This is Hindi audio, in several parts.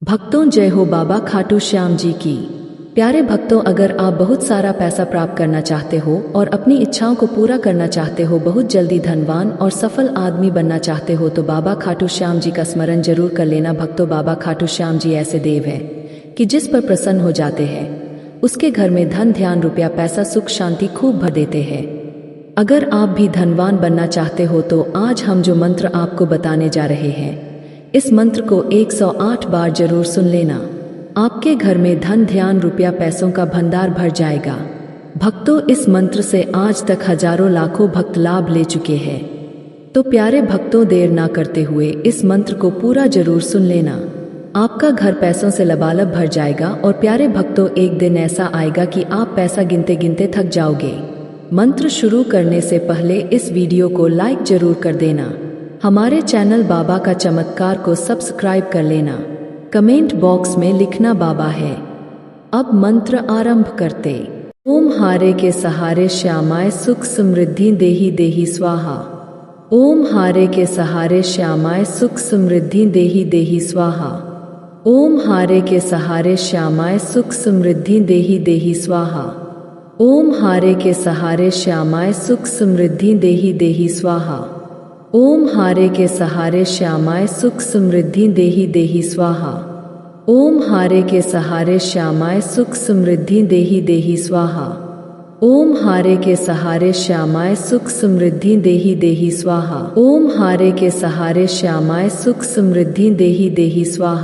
भक्तों, जय हो बाबा खाटू श्याम जी की। प्यारे भक्तों, अगर आप बहुत सारा पैसा प्राप्त करना चाहते हो और अपनी इच्छाओं को पूरा करना चाहते हो, बहुत जल्दी धनवान और सफल आदमी बनना चाहते हो, तो बाबा खाटू श्याम जी का स्मरण जरूर कर लेना। भक्तों, बाबा खाटू श्याम जी ऐसे देव है कि जिस पर प्रसन्न हो जाते हैं उसके घर में धन, ध्यान, रुपया, पैसा, सुख, शांति खूब भर देते हैं। अगर आप भी धनवान बनना चाहते हो तो आज हम जो मंत्र आपको बताने जा रहे हैं, इस मंत्र को 108 बार जरूर सुन लेना। आपके घर में धन, ध्यान, रुपया, पैसों का भंडार भर जाएगा। भक्तों, इस मंत्र से आज तक हजारों लाखों भक्त लाभ ले चुके हैं। तो प्यारे भक्तों, देर ना करते हुए इस मंत्र को पूरा जरूर सुन लेना। आपका घर पैसों से लबालब भर जाएगा। और प्यारे भक्तों, एक दिन ऐसा आएगा कि आप पैसा गिनते गिनते थक जाओगे। मंत्र शुरू करने से पहले इस वीडियो को लाइक जरूर कर देना। हमारे चैनल बाबा का चमत्कार को सब्सक्राइब कर लेना। कमेंट बॉक्स में लिखना बाबा है। अब मंत्र आरंभ करते। ओम हारे के सहारे श्यामाय सुख समृद्धि देहि देहि स्वाहा। ओम हारे के सहारे श्यामाय सुख समृद्धि देहि देहि स्वाहा। ओम हारे के सहारे श्यामाय सुख समृद्धि देहि देहि स्वाहा। ओम हारे के सहारे श्यामाय सुख समृद्धि देहि देहि स्वाहा। ओम हारे के सहारे श्यामाय सुख समृद्धि देहि देहि स्वाहा। ओम हारे के सहारे श्यामाय सुख समृद्धि देहि देहि स्वाहा। ओम हारे के सहारे श्यामाय सुख समृद्धि देहि देहि स्वाहा। ओम हारे के सहारे श्यामाय सुख समृद्धि देहि देहि स्वाहा।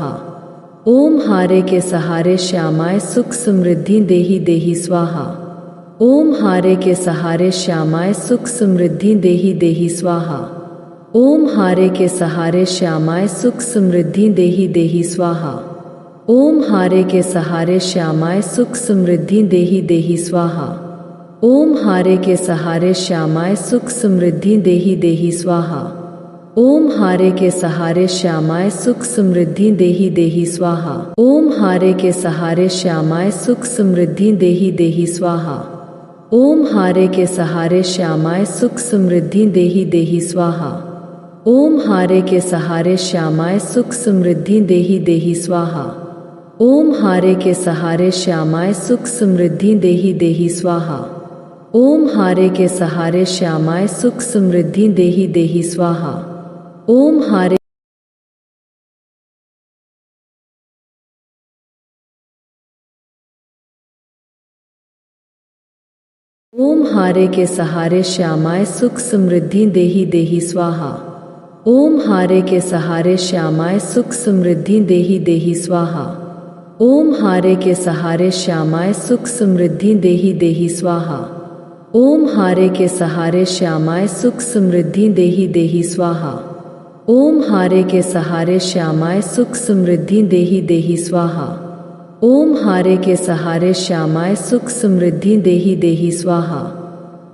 ओम हारे के सहारे श्यामाय सुख समृद्धि देहि देहि स्वाहा। ओम हारे के सहारे श्यामाय सुख समृद्धि देहि देहि स्वाहा। ओम हारे के सहारे श्यामाय सुख समृद्धि देहि देहि स्वाहा। ओम हारे के सहारे श्यामाय सुख समृद्धि देहि देहि स्वाहा। ओम हारे के सहारे श्यामाय सुख समृद्धि देहि देहि स्वाहा। ओम हारे के सहारे श्यामाय सुख समृद्धि देहि देहि स्वाहा। ओम हारे के सहारे श्यामाय सुख समृद्धि देहि देहि स्वाहा। ओम हारे के सहारे श्यामाय सुख समृद्धि देहि देहि स्वाहा। ओम हारे के सहारे श्यामाय सुख समृद्धि देहि देहि स्वाहा। ओम हारे के सहारे श्यामाय सुख समृद्धि देहि देहि स्वाहा। ओम हारे के सहारे श्यामाय सुख समृद्धि देहि देहि स्वाहा। ओम हारे ओम हारे के सहारे श्यामाय सुख समृद्धि देहि देहि स्वाहा। ओम हारे के सहारे श्यामाय सुख समृद्धि देहि देहि स्वाहा। ओम हारे के सहारे श्यामाय सुख समृद्धि देहि देहि स्वाहा। ओम हारे के सहारे श्यामाय सुख समृद्धि देहि देहि स्वाहा। ओम हारे के सहारे श्यामाय सुख समृद्धि देहि देहि स्वाहा। ओम हारे के सहारे श्यामाय सुख समृद्धि देहि देहि स्वाहा।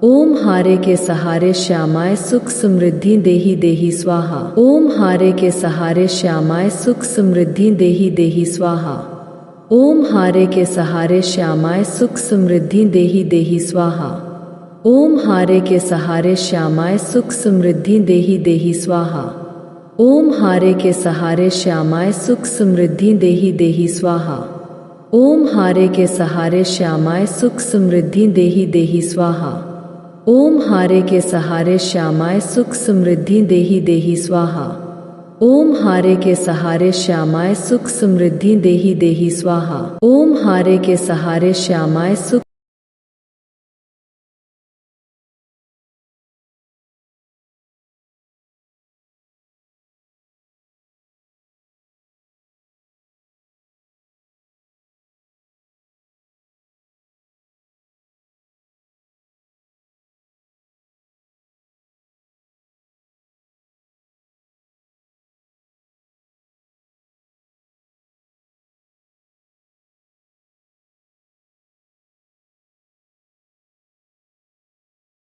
ओम हारे के सहारे श्यामाय सुख समृद्धि देहि देहि स्वाहा। ओम हारे के सहारे श्यामाय सुख समृद्धि देहि देहि स्वाहा। ओम हारे के सहारे श्यामाय सुख समृद्धि देहि देहि स्वाहा। ओम हारे के सहारे श्यामाय सुख समृद्धि देहि देहि स्वाहा। ओम हारे के सहारे श्यामाय सुख समृद्धि देहि देहि स्वाहा। ओम हारे के सहारे श्यामाय सुख समृद्धि देहि देहि स्वाहा। ओम हारे के सहारे श्यामाय सुख समृद्धि देहि देहि स्वाहा। ओम हारे के सहारे श्यामाय सुख समृद्धि देहि देहि स्वाहा। ओम हारे के सहारे श्यामाय सुख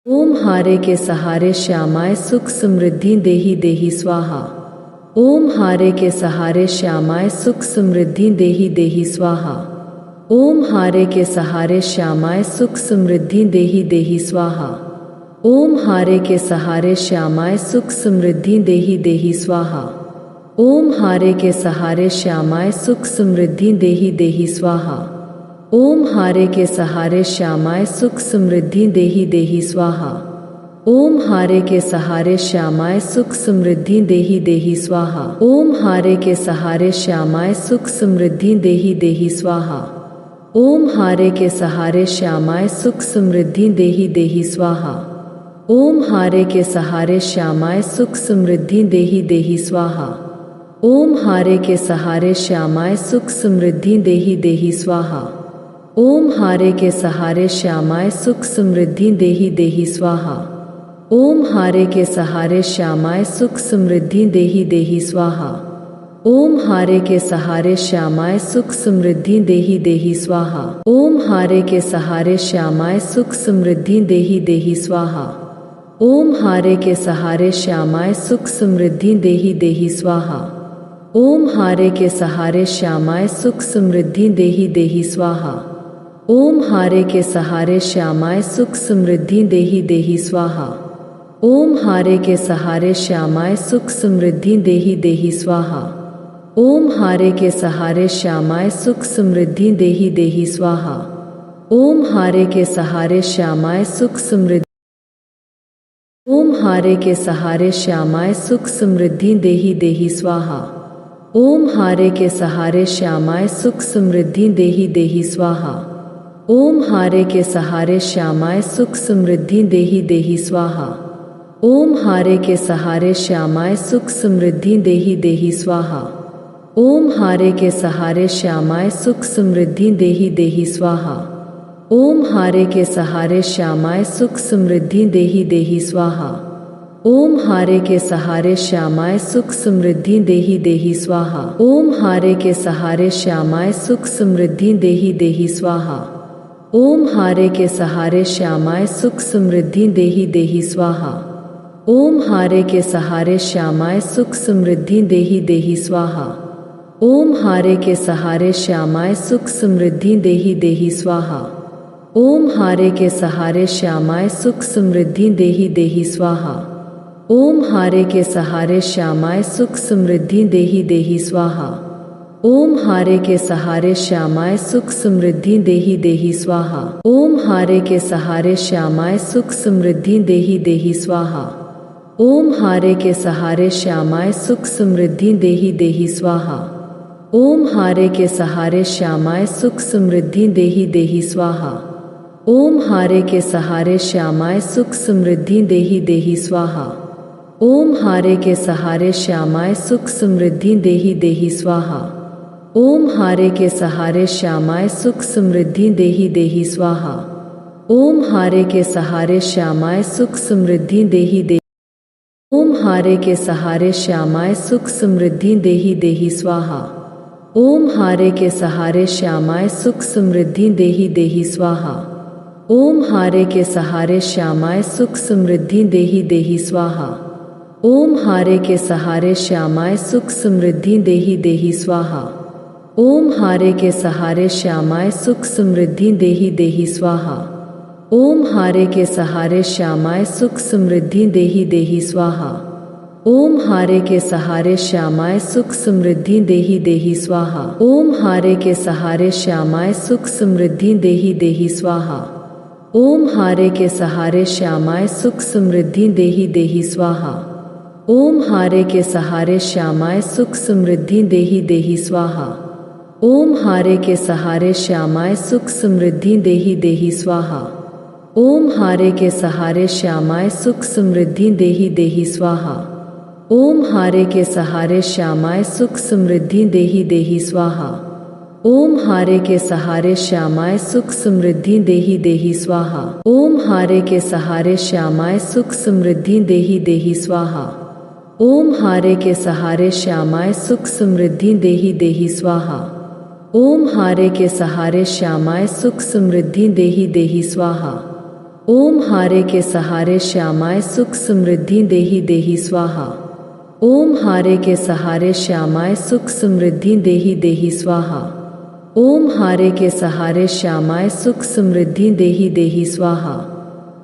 ओम हारे के सहारे श्यामाय सुख समृद्धि देहि देहि स्वाहा। ओम हारे के सहारे श्यामाय सुख समृद्धि देहि देहि स्वाहा। ओम हारे के सहारे श्यामाय सुख समृद्धि देहि देहि स्वाहा। ओम हारे के सहारे श्यामाय सुख समृद्धि देहि देहि स्वाहा। ओम हारे के सहारे श्यामाय सुख समृद्धि देहि देहि स्वाहा। ओम हारे के सहारे श्यामाय सुख समृद्धि देहि देहि स्वाहा। ओम हारे के सहारे श्यामाय सुख समृद्धि देहि देहि स्वाहा। ओम हारे के सहारे श्यामाय सुख समृद्धि देहि देहि स्वाहा। ओम हारे के सहारे श्यामाय सुख समृद्धि देहि देहि स्वाहा। ओम हारे के सहारे श्यामाय सुख समृद्धि देहि देहि स्वाहा। ओम हारे के सहारे श्यामाय सुख समृद्धि देहि देहि स्वाहा। ओम हारे के सहारे श्यामाय सुख समृद्धि देहि देहि स्वाहा। ओम हारे के सहारे श्यामाय सुख समृद्धि देहि देहि स्वाहा। ओम हारे के सहारे श्यामाय सुख समृद्धि देहि देहि स्वाहा। ओम हारे के सहारे श्यामाय सुख समृद्धि देहि देहि स्वाहा। ओम हारे के सहारे श्यामाय सुख समृद्धि देहि देहि स्वाहा। ओम हारे के सहारे श्यामाय सुख समृद्धि देहि देहि स्वाहा। ओम हारे के सहारे श्यामाय सुख समृद्धि देहि देहि स्वाहा। ओम हारे के सहारे श्यामाय सुख समृद्धि देहि देहि स्वाहा। ओम हारे के सहारे श्यामाय सुख समृद्धि देहि देहि स्वाहा। ओम हारे के सहारे श्यामाय सुख समृद्धि। ओम हारे के सहारे श्यामाय सुख समृद्धि देहि देहि स्वाहा। ओम हारे के सहारे श्यामाय सुख समृद्धि देहि देहि स्वाहा। ओम हारे के सहारे श्यामाय सुख समृद्धि देहि देहि स्वाहा। ओम हारे के सहारे श्यामाय सुख समृद्धि देहि देहि स्वाहा। ओम हारे के सहारे श्यामाय सुख समृद्धि देहि देहि स्वाहा। ओम हारे के सहारे श्यामाय सुख समृद्धि देहि देहि स्वाहा। ओम हारे के सहारे श्यामाय सुख समृद्धि देहि देहि स्वाहा। ओम हारे के सहारे श्यामाय सुख समृद्धि देहि देहि स्वाहा। ओम हारे के सहारे श्यामाय सुख समृद्धि देहि देहि स्वाहा। ओम हारे के सहारे श्यामाय सुख समृद्धि देहि देहि स्वाहा। ओम हारे के सहारे श्यामाय सुख समृद्धि देहि देहि स्वाहा। ओम हारे के सहारे श्यामाय सुख समृद्धि देहि देहि स्वाहा। ओम हारे के सहारे श्यामाय सुख समृद्धि देहि देहि स्वाहा। ओम हारे के सहारे श्यामाय सुख समृद्धि देहि देहि स्वाहा। ओम हारे के सहारे श्यामाय सुख समृद्धि देहि देहि स्वाहा। ओम हारे के सहारे श्यामाय सुख समृद्धि देहि देहि स्वाहा। ओम हारे के सहारे श्यामाय सुख समृद्धि देहि देहि स्वाहा। ओम हारे के सहारे श्यामाय सुख समृद्धि देहि देहि स्वाहा। ओम हारे के सहारे श्यामाय सुख समृद्धि देहि देहि स्वाहा। ओम हारे के सहारे श्यामाय सुख समृद्धि देहि देहि स्वाहा। ओम हारे के सहारे श्यामाय सुख समृद्धि देहि देहि। ओम हारे के सहारे श्यामाय सुख समृद्धि देहि देहि स्वाहा। ओम हारे के सहारे श्यामाय सुख समृद्धि देहि देहि स्वाहा। ओम हारे के सहारे श्यामाय सुख समृद्धि देहि देहि स्वाहा। ओम हारे के सहारे श्यामाय सुख समृद्धि देहि देहि स्वाहा। ओम हारे के सहारे श्यामाय सुख समृद्धि देहि देहि स्वाहा। ओम हारे के सहारे श्यामाय सुख समृद्धि देहि देहि स्वाहा। ओम हारे के सहारे श्यामाय सुख समृद्धि देहि देहि स्वाहा। ओम हारे के सहारे श्यामाय सुख समृद्धि देहि देहि स्वाहा। ओम हारे के सहारे श्यामाय सुख समृद्धि देहि देहि स्वाहा। ओम हारे के सहारे श्यामाय सुख समृद्धि देहि देहि स्वाहा। ओम हारे के सहारे श्यामाय सुख समृद्धि देहि देहि स्वाहा। ओम हारे के सहारे श्यामाय सुख समृद्धि देहि देहि स्वाहा। ओम हारे के सहारे श्यामाय सुख समृद्धि देहि देहि स्वाहा। ओम हारे के सहारे श्यामाय सुख समृद्धि देहि देहि स्वाहा। ओम हारे के सहारे श्यामाय सुख समृद्धि देहि देहि स्वाहा। ओम हारे के सहारे श्यामाय सुख समृद्धि देहि देहि स्वाहा। ओम हारे के सहारे श्यामाय सुख समृद्धि देहि देहि स्वाहा। ओम हारे के सहारे श्यामाय सुख समृद्धि देहि देहि स्वाहा। ओम हारे के सहारे श्यामाय सुख समृद्धि देहि देहि स्वाहा। ओम हारे के सहारे श्यामाय सुख समृद्धि देहि देहि स्वाहा।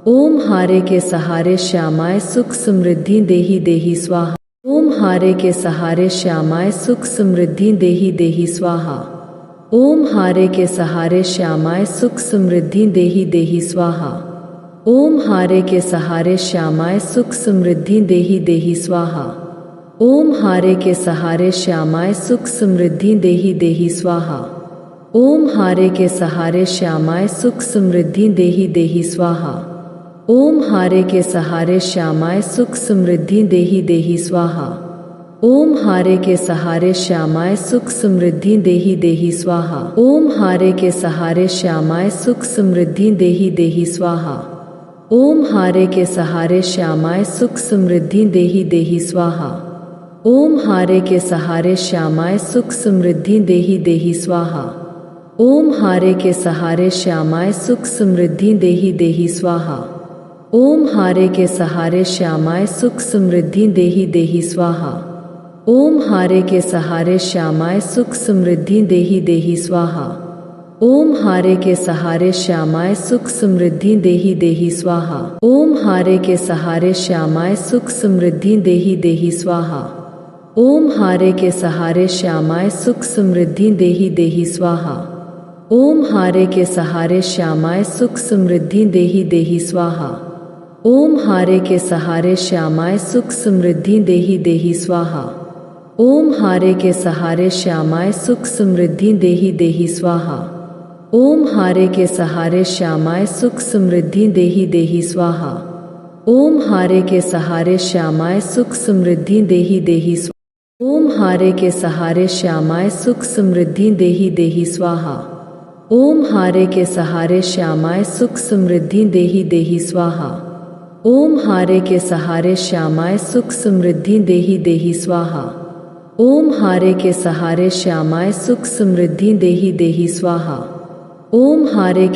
ओम हारे के सहारे श्यामाय सुख समृद्धि देहि देहि स्वाहा। ओम हारे के सहारे श्यामाय सुख समृद्धि देहि देहि स्वाहा। ओम हारे के सहारे श्यामाय सुख समृद्धि देहि देहि स्वाहा। ओम हारे के सहारे श्यामाय सुख समृद्धि देहि देहि स्वाहा। ओम हारे के सहारे श्यामाय सुख समृद्धि देहि देहि स्वाहा। ओम हारे के सहारे श्यामाय सुख समृद्धि देहि देहि स्वाहा। ओम हारे के सहारे श्यामाय सुख समृद्धि देहि देहि स्वाहा। ओम हारे के सहारे श्यामाय सुख समृद्धि देहि देहि स्वाहा। ओम हारे के सहारे श्यामाय सुख समृद्धि देहि देहि स्वाहा। ओम हारे के सहारे श्यामाय सुख समृद्धि देहि देहि स्वाहा। ओम हारे के सहारे श्यामाय सुख समृद्धि देहि देहि स्वाहा। ओम हारे के सहारे श्यामाय सुख समृद्धि देहि देहि स्वाहा। ओम हारे के सहारे श्यामाय सुख समृद्धि देहि देहि स्वाहा। ओम हारे के सहारे श्यामाय सुख समृद्धि देहि देहि स्वाहा। ओम हारे के सहारे श्यामाय सुख समृद्धि देहि देहि स्वाहा। ओम हारे के सहारे श्यामाय सुख समृद्धि देहि देहि स्वाहा। ओम हारे के सहारे श्यामाय सुख समृद्धि देहि देहि स्वाहा। ओम हारे के सहारे श्यामाय सुख समृद्धि देहि देहि स्वाहा। ओम हारे के सहारे श्यामाय सुख समृद्धि देहि देहि स्वाहा। ओम हारे के सहारे श्यामाय सुख समृद्धि देहि देहि स्वाहा। ओम हारे के सहारे श्यामाय सुख समृद्धि देहि देहि स्वाहा। ओम हारे के सहारे श्यामाय सुख समृद्धि देहि देहि स्वाहा। ओम हारे के सहारे श्यामाय सुख समृद्धि देहि देहि स्वाहा। ओम हारे के सहारे श्यामाय सुख समृद्धि देहि देहि स्वाहा। ओम हारे के सहारे श्यामाय सुख समृद्धि देहि देहि स्वाहा। ओम हारे के सहारे श्यामाय सुख समृद्धि देहि देहि स्वाहा। ओम हारे के सहारे श्यामाय सुख समृद्धि देहि देहि स्वाहा। ओम हारे के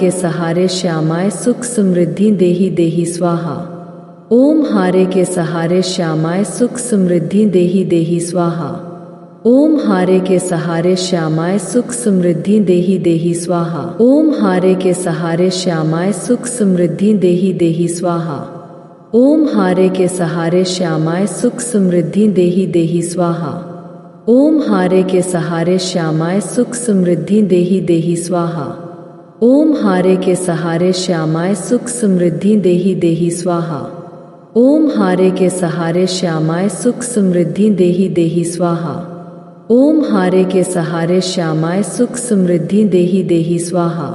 सहारे श्यामाय सुख समृद्धि देहि देहि स्वाहा। ओम हारे के सहारे श्यामाय सुख समृद्धि देहि देहि स्वाहा। ओम हारे के सहारे श्यामाय सुख समृद्धि देहि देहि स्वाहा। ओम हारे के सहारे श्यामाय सुख समृद्धि देहि देहि स्वाहा। ओम हारे के सहारे श्यामाय सुख समृद्धि देहि देहि स्वाहा। ओम हारे के सहारे श्यामाय सुख समृद्धि देहि देहि स्वाहा। ओम हारे के सहारे श्यामाय सुख समृद्धि देहि देहि स्वाहा। ओम हारे के सहारे श्यामाय सुख समृद्धि देहि देहि स्वाहा।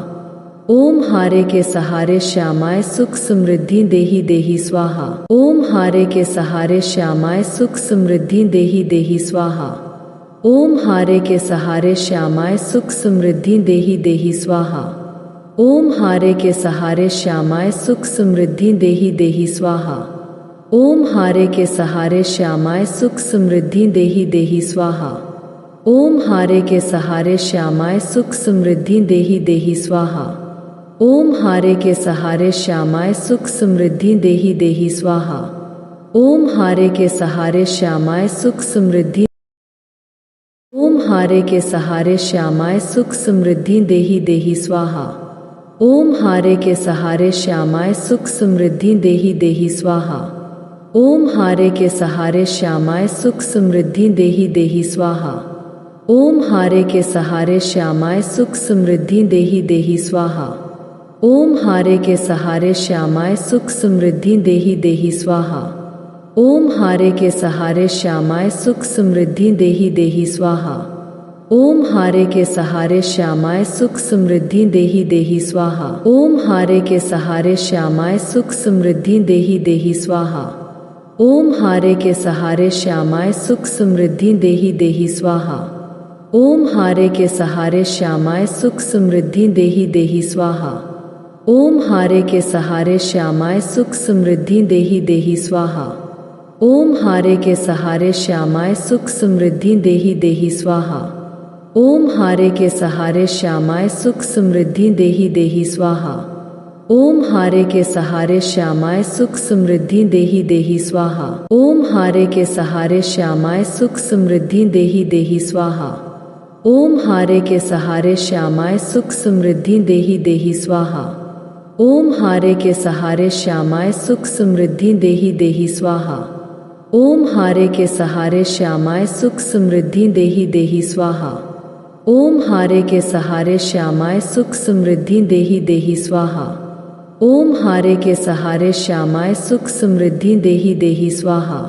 ओम हारे के सहारे श्यामाय सुख समृद्धि देहि देहि स्वाहा। ओम हारे के सहारे श्यामाय सुख समृद्धि देहि देहि स्वाहा। ओम हारे के सहारे श्यामाय सुख समृद्धि देहि देहि स्वाहा। ओम हारे के सहारे श्यामाय सुख समृद्धि देहि देहि स्वाहा। ओम हारे के सहारे श्यामाय सुख समृद्धि देहि देहि स्वाहा। ओम हारे के सहारे श्यामाय सुख समृद्धि देहि देहि स्वाहा। ओम हारे के सहारे श्यामाय सुख समृद्धि देहि देहि स्वाहा। ओम हारे के सहारे श्यामाय सुख समृद्धि। ओम हारे के सहारे श्यामाय सुख समृद्धि देहि देहि स्वाहा। ओम हारे के सहारे श्यामाय सुख समृद्धि देहि देहि स्वाहा। ओम हारे के सहारे श्यामाय सुख समृद्धि देहि देहि स्वाहा। ओम हारे के सहारे श्यामाय सुख समृद्धि देहि देहि स्वाहा। ओम हारे के सहारे श्यामाय सुख समृद्धि देहि देहि स्वाहा। ओम हारे के सहारे श्यामाय सुख समृद्धि देहि देहि स्वाहा। ओम हारे के सहारे श्यामाय सुख समृद्धि देहि देहि स्वाहा। ओम हारे के सहारे श्यामाय सुख समृद्धि देहि देहि स्वाहा। ओम हारे के सहारे श्यामाय सुख समृद्धि देहि देहि स्वाहा। ओम हारे के सहारे श्यामाय सुख समृद्धि देहि देहि स्वाहा। ओम हारे के सहारे श्यामाय सुख समृद्धि देहि देहि स्वाहा। ओम हारे के सहारे श्यामाय सुख समृद्धि देहि देहि स्वाहा। ओम हारे के सहारे श्यामाय सुख समृद्धि देहि देहि स्वाहा। ओम हारे के सहारे श्यामाय सुख समृद्धि देहि देहि स्वाहा। ओम हारे के सहारे श्यामाय सुख समृद्धि देहि देहि स्वाहा। ओम हारे के सहारे श्यामाय सुख समृद्धि देहि देहि स्वाहा। ओम हारे के सहारे श्यामाय सुख समृद्धि देहि देहि स्वाहा। ओम हारे के सहारे श्यामाय सुख समृद्धि देहि देहि स्वाहा। ओम हारे के सहारे श्यामाय सुख समृद्धि देहि देहि स्वाहा। ओम हारे के सहारे श्यामाय सुख समृद्धि देहि देहि स्वाहा।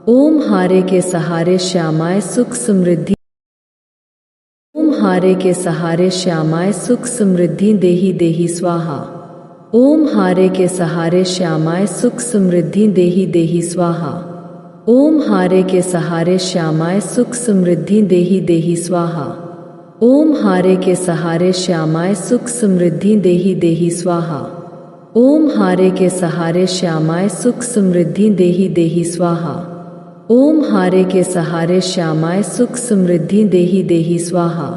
ओम हारे के सहारे श्यामाय सुख समृद्धि। ओम हारे के सहारे श्यामाय सुख समृद्धि देहि देहि स्वाहा। ओम हारे के सहारे श्यामाय सुख समृद्धि देहि देहि स्वाहा। ओम हारे के सहारे श्यामाय सुख समृद्धि देहि देहि स्वाहा। ओम हारे के सहारे श्यामाय सुख समृद्धि देहि देहि स्वाहा। ओम हारे के सहारे श्यामाय सुख समृद्धि देहि देहि स्वाहा। ओम हारे के सहारे श्यामाय सुख समृद्धि देहि देहि स्वाहा।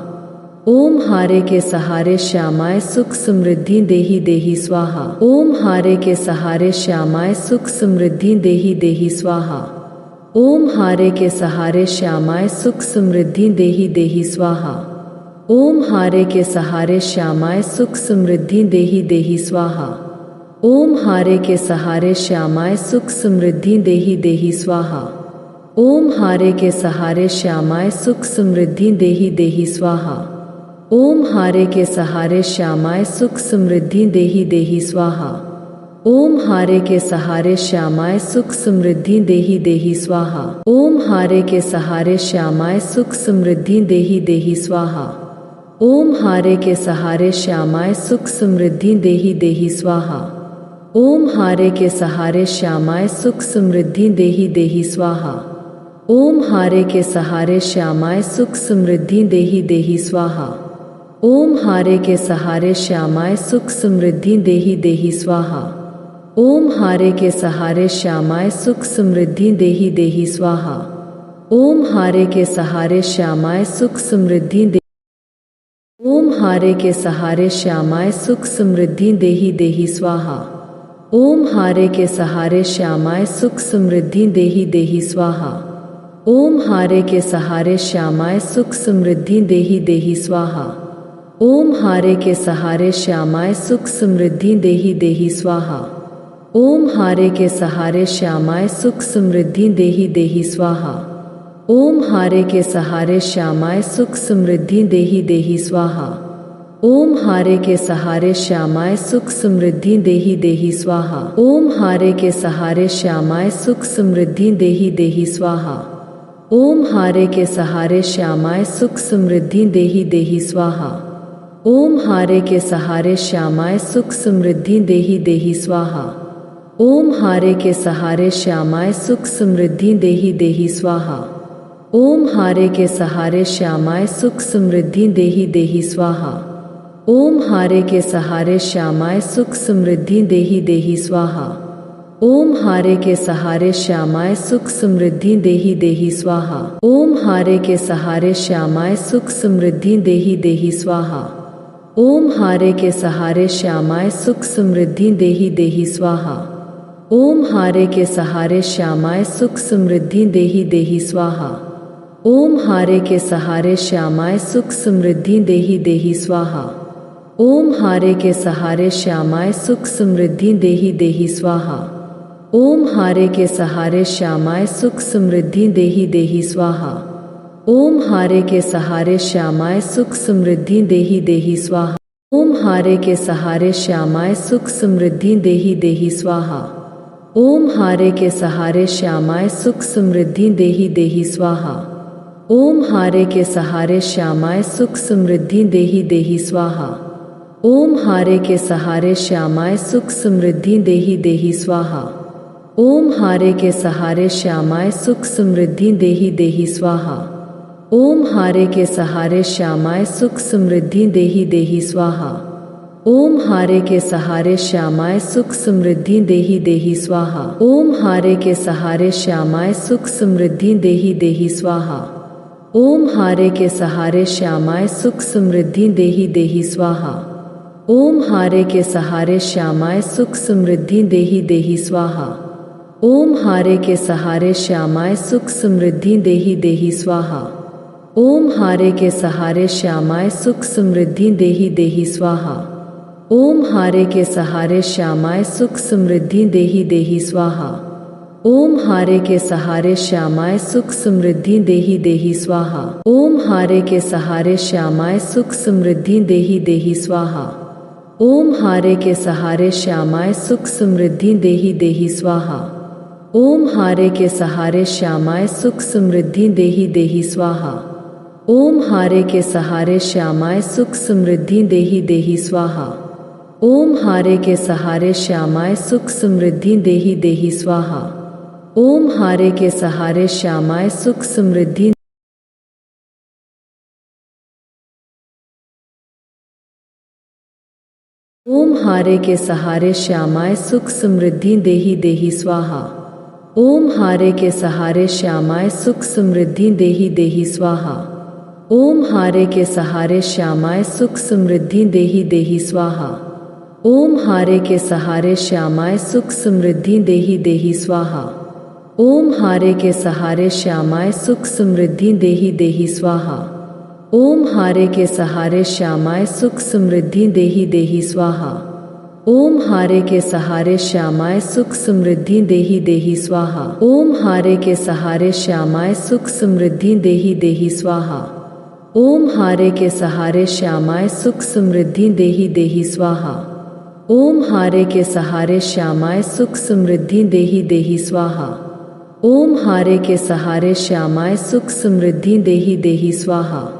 ओम हारे के सहारे श्यामाय सुख समृद्धि देहि देहि स्वाहा। ओम हारे के सहारे श्यामाय सुख समृद्धि देहि देहि स्वाहा। ओम हारे के सहारे श्यामाय सुख समृद्धि देहि देहि स्वाहा। ओम हारे के सहारे श्यामाय सुख समृद्धि देहि देहि स्वाहा। ओम हारे के सहारे श्यामाय सुख समृद्धि देहि देहि स्वाहा। ओम हारे के सहारे श्यामाय सुख समृद्धि देहि देहि स्वाहा। ओम हारे के सहारे श्यामाय सुख समृद्धि देहि देहि स्वाहा। ओम हारे के सहारे श्यामाय सुख समृद्धि देहि देहि स्वाहा। ओम हारे के सहारे श्यामाय सुख समृद्धि देहि देहि स्वाहा। ओम हारे के सहारे श्यामाय सुख समृद्धि देहि देहि स्वाहा। ओम हारे के सहारे श्यामाय सुख समृद्धि देहि देहि स्वाहा। ओम हारे के सहारे श्यामाय सुख समृद्धि देहि देहि स्वाहा। ओम हारे के सहारे श्यामाय सुख समृद्धि देहि देहि स्वाहा। ओम हारे के सहारे श्यामाय सुख समृद्धि देहि देहि स्वाहा। ओम हारे के सहारे श्यामाय सुख समृद्धि दे। ओम हारे के सहारे श्यामाय सुख समृद्धि देहि देहि स्वाहा। ओम हारे के सहारे श्यामाय सुख समृद्धि देहि देहि स्वाहा। ओम हारे के सहारे श्यामाय सुख समृद्धि देहि देहि स्वाहा। ओम हारे के सहारे श्यामाय सुख समृद्धि देहि देहि स्वाहा। ओम हारे के सहारे श्यामाय सुख समृद्धि देहि देहि स्वाहा। ओम हारे के सहारे श्यामाय सुख समृद्धि देहि देहि स्वाहा। ओम हारे के सहारे श्यामाय सुख समृद्धि देहि देहि स्वाहा। ओम हारे के सहारे श्यामाय सुख समृद्धि देहि देहि स्वाहा। ओम हारे के सहारे श्यामाय सुख समृद्धि देहि देहि स्वाहा। ओम हारे के सहारे श्यामाय सुख समृद्धि देहि देहि स्वाहा। ओम हारे के सहारे श्यामाय सुख समृद्धि देहि देहि स्वाहा। ओम हारे के सहारे श्यामाय सुख समृद्धि देहि देहि स्वाहा। ओम हारे के सहारे श्यामाय सुख समृद्धि देहि देहि स्वाहा। ओम हारे के सहारे श्यामाय सुख समृद्धि देहि देहि स्वाहा। ओम हारे के सहारे श्यामाय सुख समृद्धि देहि देहि स्वाहा। ओम हारे के सहारे श्यामाय सुख समृद्धि देहि देहि स्वाहा। ओम हारे के सहारे श्यामाय सुख समृद्धि देहि देहि स्वाहा। ओम हारे के सहारे श्यामाय सुख समृद्धि देहि देहि स्वाहा। ओम हारे के सहारे श्यामाय सुख समृद्धि देहि देहि स्वाहा। ओम हारे के सहारे श्यामाय सुख समृद्धि देहि देहि स्वाहा। ओम हारे के सहारे श्यामाय सुख समृद्धि देहि देहि स्वाहा। ओम हारे के सहारे श्यामाय सुख समृद्धि देहि देहि स्वाहा। ओम हारे के सहारे श्यामाय सुख समृद्धि देहि देहि स्वाहा। ओम हारे के सहारे श्यामाय सुख समृद्धि देहि देहि स्वाहा। ओम हारे के सहारे श्यामाय सुख समृद्धि देहि देहि स्वाहा। ओम हारे के सहारे श्यामाय सुख समृद्धि देहि देहि स्वाहा। ओम हारे के सहारे श्यामाय सुख समृद्धि देहि देहि स्वाहा। ओम हारे के सहारे श्यामाय सुख समृद्धि देहि देहि स्वाहा। ओम हारे के सहारे श्यामाय सुख समृद्धि देहि देहि स्वाहा। ओम हारे के सहारे श्यामाय सुख समृद्धि देहि देहि स्वाहा। ओम हारे के सहारे श्यामाय सुख समृद्धि देहि देहि स्वाहा। ओम हारे के सहारे श्यामाय सुख समृद्धि देहि देहि स्वाहा। ओम हारे के सहारे श्यामाय सुख समृद्धि देहि देहि स्वाहा। ओम हारे के सहारे श्यामाय सुख समृद्धि देहि देहि स्वाहा। ओम हारे के सहारे श्यामाय सुख समृद्धि देहि देहि स्वाहा। ओम हारे के सहारे श्यामाय सुख समृद्धि देहि देहि स्वाहा। ओम हारे के सहारे श्यामाय सुख समृद्धि देहि देहि स्वाहा। ओम हारे के सहारे श्यामाय सुख समृद्धि देहि देहि स्वाहा। ओम हारे के सहारे श्यामाय सुख समृद्धि देहि देहि स्वाहा। ओम हारे के सहारे श्यामाय सुख समृद्धि देहि देहि स्वाहा। ओम हारे के सहारे श्यामाय सुख समृद्धि। ओम हारे के सहारे श्यामाय सुख समृद्धि देहि देहि स्वाहा। ओम हारे के सहारे श्यामाय सुख समृद्धि देहि देहि स्वाहा। ओम हारे के सहारे श्यामाय सुख समृद्धि देहि देहि स्वाहा। ओम हारे के सहारे श्यामाय सुख समृद्धि देहि देहि स्वाहा। ओम हारे के सहारे श्यामाय सुख समृद्धि देहि देहि स्वाहा। ओम हारे के सहारे श्यामाय सुख समृद्धि देहि देहि स्वाहा। ओम हारे के सहारे श्यामाय सुख समृद्धि देहि देहि स्वाहा। ओम हारे के सहारे श्यामाय सुख समृद्धि देहि देहि स्वाहा। ओम हारे के सहारे श्यामाय सुख समृद्धि देहि देहि स्वाहा। ओम हारे के सहारे श्यामाय सुख समृद्धि देहि देहि स्वाहा। ओम हारे के सहारे श्यामाय सुख समृद्धि देहि देहि स्वाहा।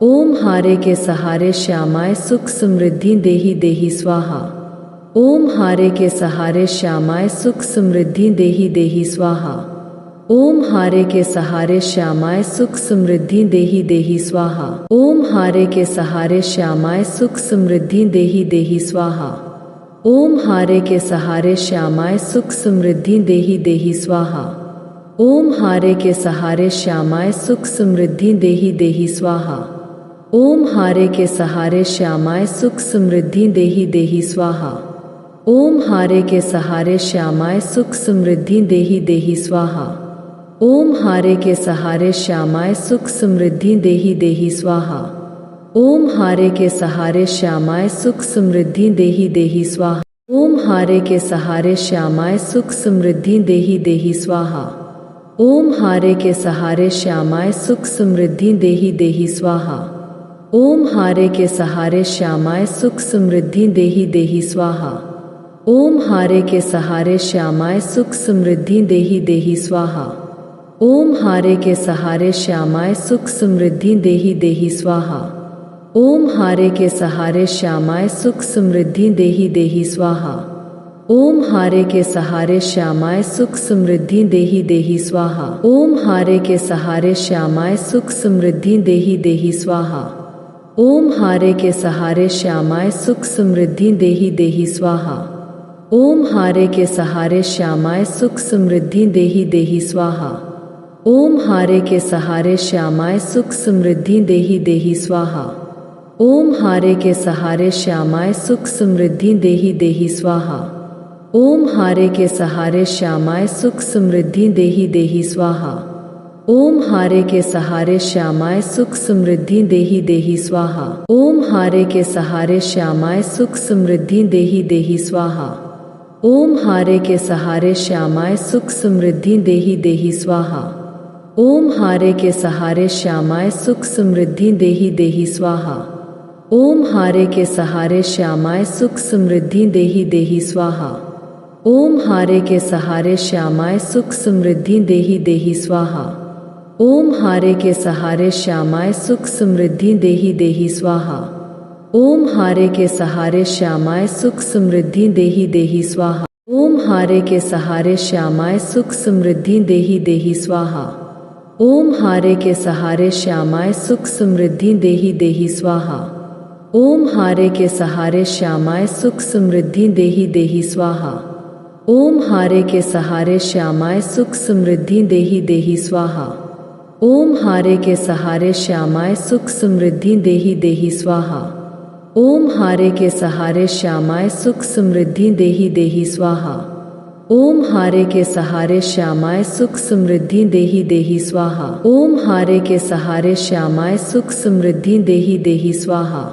ओम हारे के सहारे श्यामाय सुख समृद्धि देहि देहि स्वाहा। ओम हारे के सहारे श्यामाय सुख समृद्धि देहि देहि स्वाहा। ओम हारे के सहारे श्यामाय सुख समृद्धि देहि देहि स्वाहा। ओम हारे के सहारे श्यामाय सुख समृद्धि देहि देहि स्वाहा। ओम हारे के सहारे श्यामाय सुख समृद्धि देहि देहि स्वाहा। ओम हारे के सहारे श्यामाय सुख समृद्धि देहि देहि स्वाहा। ओम हारे के सहारे श्यामाय सुख समृद्धि देहि देहि स्वाहा। ओम हारे के सहारे श्यामाय सुख समृद्धि देहि देहि स्वाहा। ओम हारे के सहारे श्यामाय सुख समृद्धि देहि देहि स्वाहा। ओम हारे के सहारे श्यामाय सुख समृद्धि देहि देहि स्वाहा। ओम हारे के सहारे श्यामाय सुख समृद्धि देहि देहि स्वाहा। ओम हारे के सहारे श्यामाय सुख समृद्धि देहि देहि स्वाहा। ओम हारे के सहारे श्यामाय सुख समृद्धि देहि देहि स्वाहा। ओम हारे के सहारे श्यामाय सुख समृद्धि देहि देहि स्वाहा। ओम हारे के सहारे श्यामाय सुख समृद्धि देहि देहि स्वाहा। ओम हारे के सहारे श्यामाय सुख समृद्धि देहि देहि स्वाहा। ओम हारे के सहारे श्यामाय सुख समृद्धि देहि देहि स्वाहा। ओम हारे के सहारे श्यामाय सुख समृद्धि देहि देहि स्वाहा। ओम हारे के सहारे श्यामाय सुख समृद्धि देहि देहि स्वाहा। ओम हारे के सहारे श्यामाय सुख समृद्धि देहि देहि स्वाहा। ओम हारे के सहारे श्यामाय सुख समृद्धि देहि देहि स्वाहा। ओम हारे के सहारे श्यामाय सुख समृद्धि देहि देहि स्वाहा। ओम हारे के सहारे श्यामाय सुख समृद्धि देहि देहि स्वाहा। ओम हारे के सहारे श्यामाय सुख समृद्धि देहि देहि स्वाहा। ओम हारे के सहारे श्यामाय सुख समृद्धि देहि देहि स्वाहा। ओम हारे के सहारे श्यामाय सुख समृद्धि देहि देहि स्वाहा। ओम हारे के सहारे श्यामाय सुख समृद्धि देहि देहि स्वाहा। ओम हारे के सहारे श्यामाय सुख समृद्धि देहि देहि स्वाहा। ओम हारे के सहारे श्यामाय सुख समृद्धि देहि देहि स्वाहा। ओम हारे के सहारे श्यामाय सुख समृद्धि देहि देहि स्वाहा। ओम हारे के सहारे श्यामाय सुख समृद्धि देहि देहि स्वाहा। ओम हारे के सहारे श्यामाय सुख समृद्धि देहि देहि स्वाहा। ओम हारे के सहारे श्यामाय सुख समृद्धि देहि देहि स्वाहा। ओम हारे के सहारे श्यामाय सुख समृद्धि देहि देहि स्वाहा। ओम हारे के सहारे श्यामाय सुख समृद्धि देहि देहि स्वाहा। ओम हारे के सहारे श्यामाय सुख समृद्धि देहि देहि स्वाहा। ओम हारे के सहारे श्यामाय सुख समृद्धि देहि देहि स्वाहा। ओम हारे के सहारे श्यामाय सुख समृद्धि देहि देहि स्वाहा। ओम हारे के सहारे श्यामाय सुख समृद्धि देहि देहि स्वाहा।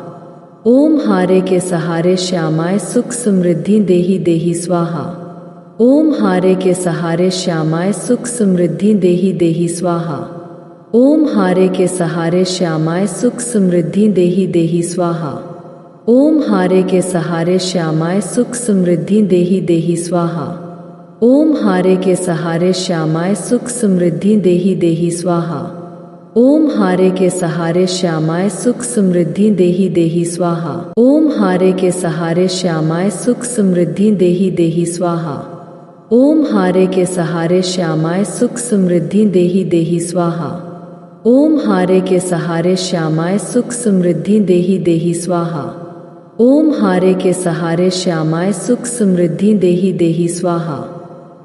ओम हारे के सहारे श्यामाय सुख समृद्धि देहि देहि स्वाहा। ओम हारे के सहारे श्यामाय सुख समृद्धि देहि देहि स्वाहा। ओम हारे के सहारे श्यामाय सुख समृद्धि देहि देहि स्वाहा। ओम हारे के सहारे श्यामाय सुख समृद्धि देहि देहि स्वाहा। ओम हारे के सहारे श्यामाय सुख समृद्धि देहि देहि स्वाहा। ओम हारे के सहारे श्यामाय सुख समृद्धि देहि देहि स्वाहा। ओम हारे के सहारे श्यामाय सुख समृद्धि देहि देहि स्वाहा। ओम हारे के सहारे श्यामाय सुख समृद्धि देहि देहि स्वाहा। ओम हारे के सहारे श्यामाय सुख समृद्धि देहि देहि स्वाहा। ओम हारे के सहारे श्यामाय सुख समृद्धि देहि देहि स्वाहा।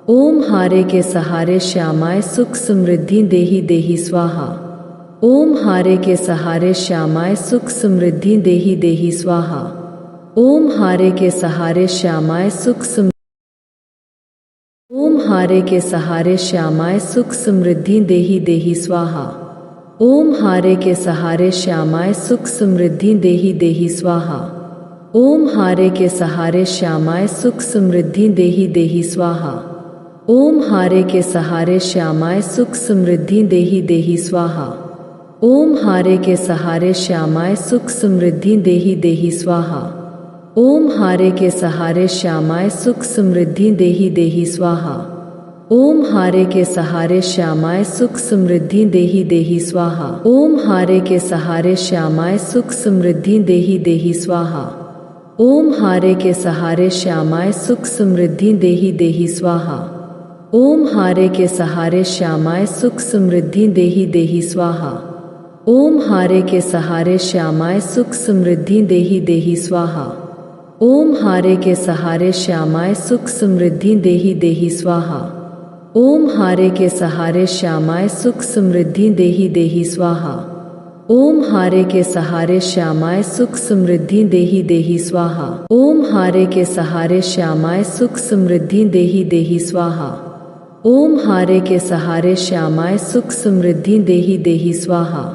ओम हारे के सहारे श्यामाय सुख समृद्धि देहि देहि स्वाहा। ओम हारे के सहारे श्यामाय सुख समृद्धि देहि देहि स्वाहा। ओम हारे के सहारे श्यामाय सुख ओम हारे के सहारे श्यामाय सुख समृद्धि देहि देहि स्वाहा। ओम हारे के सहारे श्यामाय सुख समृद्धि देहि देहि स्वाहा। ओम हारे के सहारे श्यामाय सुख समृद्धि देहि देहि स्वाहा। ओम हारे के सहारे श्यामाय सुख समृद्धि देहि देहि स्वाहा। ओम हारे के सहारे श्यामाय सुख समृद्धि देहि देहि स्वाहा। ओम हारे के सहारे श्यामाय सुख समृद्धि देहि देहि स्वाहा। ओम हारे के सहारे श्यामाय सुख समृद्धि देहि देहि स्वाहा। ओम हारे के सहारे श्यामाय सुख समृद्धि देहि देहि स्वाहा। ओम हारे के सहारे श्यामाय सुख समृद्धि देहि देहि स्वाहा। ओम हारे के सहारे श्यामाय सुख समृद्धि देहि देहि स्वाहा। ओम हारे के सहारे श्यामाय सुख समृद्धि देहि देहि स्वाहा। ओम हारे के सहारे श्यामाय सुख समृद्धि देहि देहि स्वाहा। ओम हारे के सहारे श्यामाय सुख समृद्धि देहि देहि स्वाहा। ओम हारे के सहारे श्यामाय सुख समृद्धि देहि देहि स्वाहा। ओम हारे के सहारे श्यामाय सुख समृद्धि देहि देहि स्वाहा। ओम हारे के सहारे श्यामाय सुख समृद्धि देहि देहि स्वाहा।